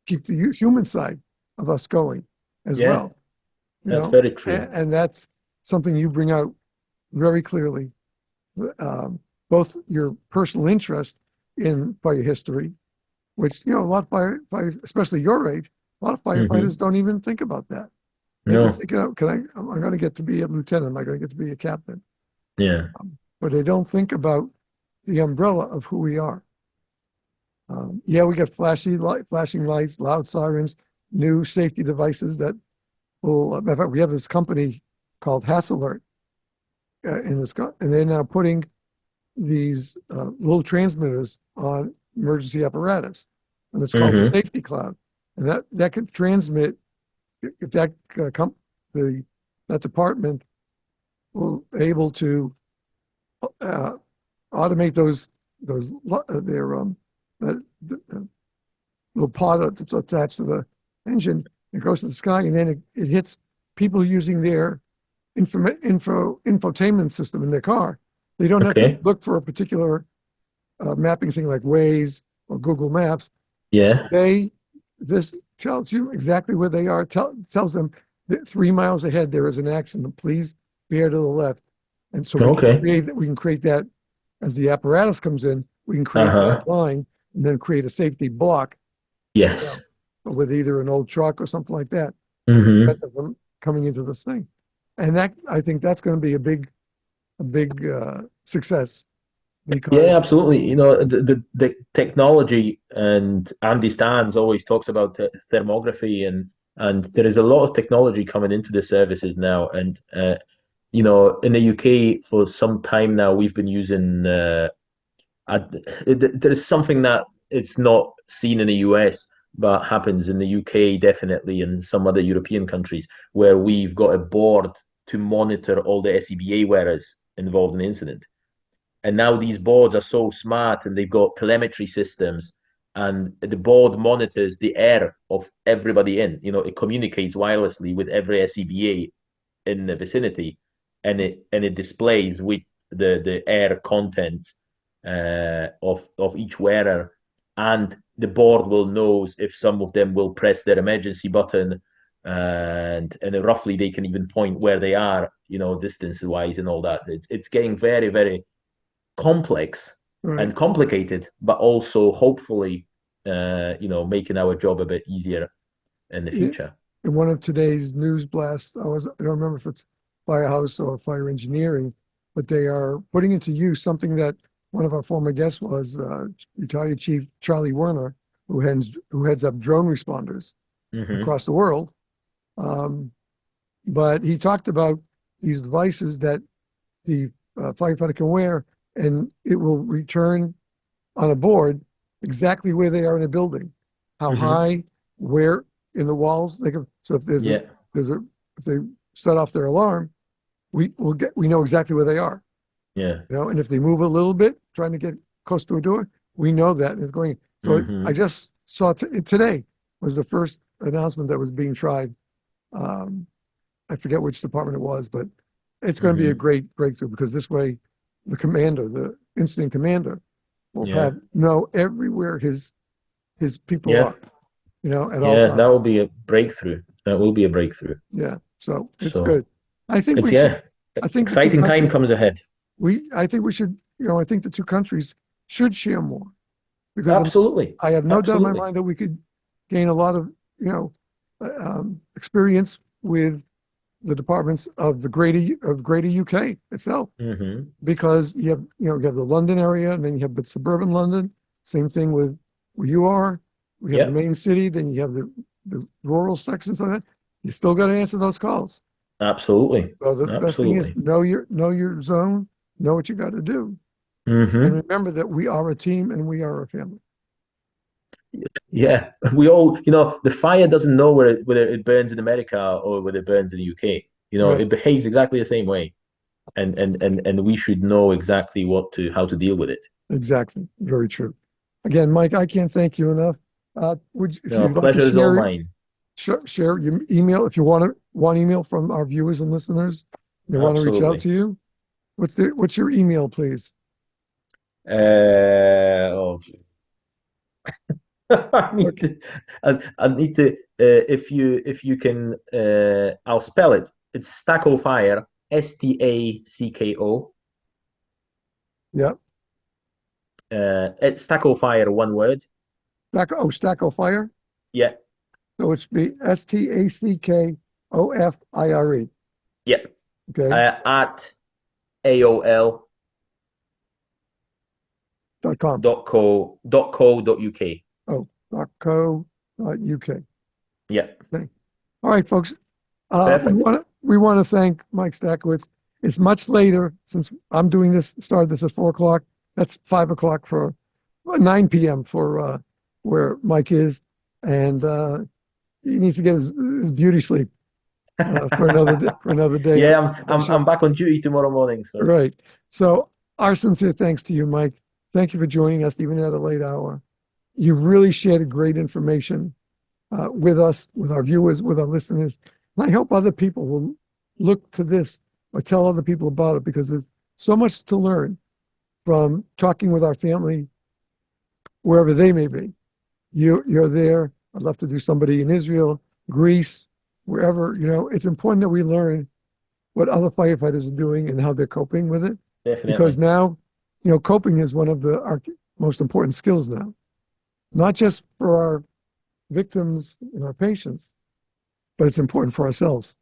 keep the human side of us going as well. That's very true. And that's something you bring out very clearly. Both your personal interest in fire history, which, a lot of fire, especially your age, a lot of firefighters don't even think about that. They just think, am I going to get to be a lieutenant? Am I going to get to be a captain? Yeah. But they don't think about the umbrella of who we are. We got flashing lights, loud sirens, new safety devices that will, in fact, we have this company called Hasselert and they're now putting these little transmitters on emergency apparatus, and it's called the safety cloud, and that can transmit if that that department will able to automate their little pod that's attached to the engine. It goes to the sky, and then it hits people using their infotainment system in their car. They don't have to look for a particular mapping thing like Waze or Google Maps. Yeah. This tells you exactly where they are. Tells them that 3 miles ahead there is an accident. Please bear to the left. And so we can create that as the apparatus comes in. We can create that line and then create a safety block. Yes. With either an old truck or something like that. Coming into this thing, and I think that's going to be a big success. Yeah, absolutely. The technology, and Andy Stans always talks about thermography, and there is a lot of technology coming into the services now. And in the UK for some time now, we've been using. There is something that it's not seen in the US, but happens in the UK definitely, and some other European countries, where we've got a board to monitor all the SCBA wearers involved in the incident. And now these boards are so smart, and they've got telemetry systems, and the board monitors the air of everybody in. It communicates wirelessly with every SCBA in the vicinity, and it displays with the air content of each wearer, and the board will know if some of them will press their emergency button, and roughly they can even point where they are, distance wise and all that. It's getting very, very complex and complicated, but also hopefully, making our job a bit easier in the future. In one of today's news blasts, I don't remember if it's Firehouse or Fire Engineering, but they are putting into use something that one of our former guests was retired Chief Charlie Werner, who heads up drone responders across the world. But he talked about these devices that the firefighter can wear, and it will return on a board exactly where they are in a building, how high, where in the walls they can. So if if they set off their alarm, we know exactly where they are. Yeah. And if they move a little bit, trying to get close to a door, we know that, and it's going. So I Hmm. just saw today was the first announcement that was being tried. Um, I forget which department it was, but it's going to be a Hmm. great breakthrough because this way the incident commander will Yeah. know everywhere his people Yeah. are, at all Yeah. That will times. be a breakthrough. That will be a breakthrough. Yeah. So it's So good. I think it's, we should, yeah, I think the two exciting time countries, comes ahead. I think we should, I think the two countries should share more because Absolutely. I have no doubt in my Absolutely. mind that we could gain a lot of, experience with the departments of greater UK itself, Hmm. because you have the London area, and then you have the suburban London. Same thing with where you are. We have the Yep. main city, then you have the rural sections of that. You still got to answer those calls. Absolutely. So the best thing is Absolutely. know your zone, know what you got to do, and Hmm. remember that we are a team and we are a family. Yeah. We all, the fire doesn't know whether it burns in America or whether it burns in the UK. Right. It behaves exactly the same way. And we should know exactly how to deal with it. Exactly. Very true. Again, Mike, I can't thank you enough. If No, you'd like to pleasure is all share mine. share your email, if you want email from our viewers and listeners, they want to reach out Absolutely. to you. What's your email, please? Oh, I need Okay. to, I need to, if you can, I'll spell it. It's Stackofire, Stacko. Yeah. It's Stackofire, one word. Stacko Fire. Yeah, So it's be Stackofire. yeah. Okay. At AOL .com. .co.uk. Oh, .co.uk. Yeah, Okay. All right, folks. We perfect. want to thank Mike Stackowicz. It's much later since I'm doing this. Started this at 4 o'clock. That's 5 o'clock for 9 p.m. for where Mike is, and he needs to get his beauty sleep for another day Yeah, of I'm our I'm I'm show. back on duty tomorrow morning, so Right. So our sincere thanks to you, Mike. Thank you for joining us even at a late hour. You've really shared great information with us, with our viewers, with our listeners. And I hope other people will look to this or tell other people about it, because there's so much to learn from talking with our family, wherever they may be. You're there. I'd love to do somebody in Israel, Greece, wherever. It's important that we learn what other firefighters are doing and how they're coping with it, because definitely. now, coping is one of our most important skills now, not just for our victims and our patients, but it's important for ourselves.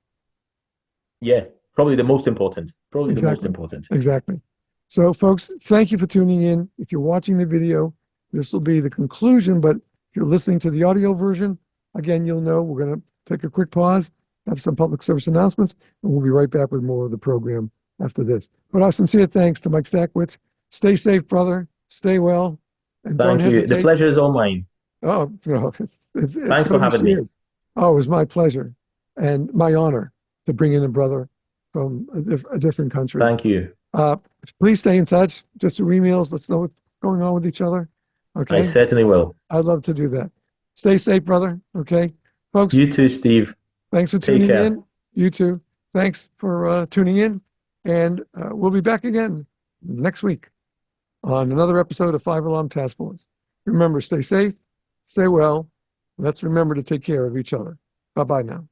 Yeah, probably the most important. Probably the most Exactly. important. Exactly. So, folks, thank you for tuning in. If you're watching the video, this will be the conclusion. But if you're listening to the audio version, again, you'll know we're going to take a quick pause, have some public service announcements, and we'll be right back with more of the program after this. But our sincere thanks to Mike Stackowicz. Stay safe, brother. Stay well. And don't Thank you. The hesitate. pleasure is all mine. Oh, it's Thanks going for to be having me. shared. Oh, it was my pleasure and my honor to bring in a brother from a different country. Thank you. Uh, Please stay in touch. Just through emails. Let's know what's going on with each other. I Okay. certainly will. I'd love to do that. Stay safe, brother. Okay. Folks, You too, Steve. thanks for Take tuning care. in. You too. Thanks for tuning in. And we'll be back again next week on another episode of Five Alarm Task Force. Remember, stay safe, stay well. Let's remember to take care of each other. Bye bye now.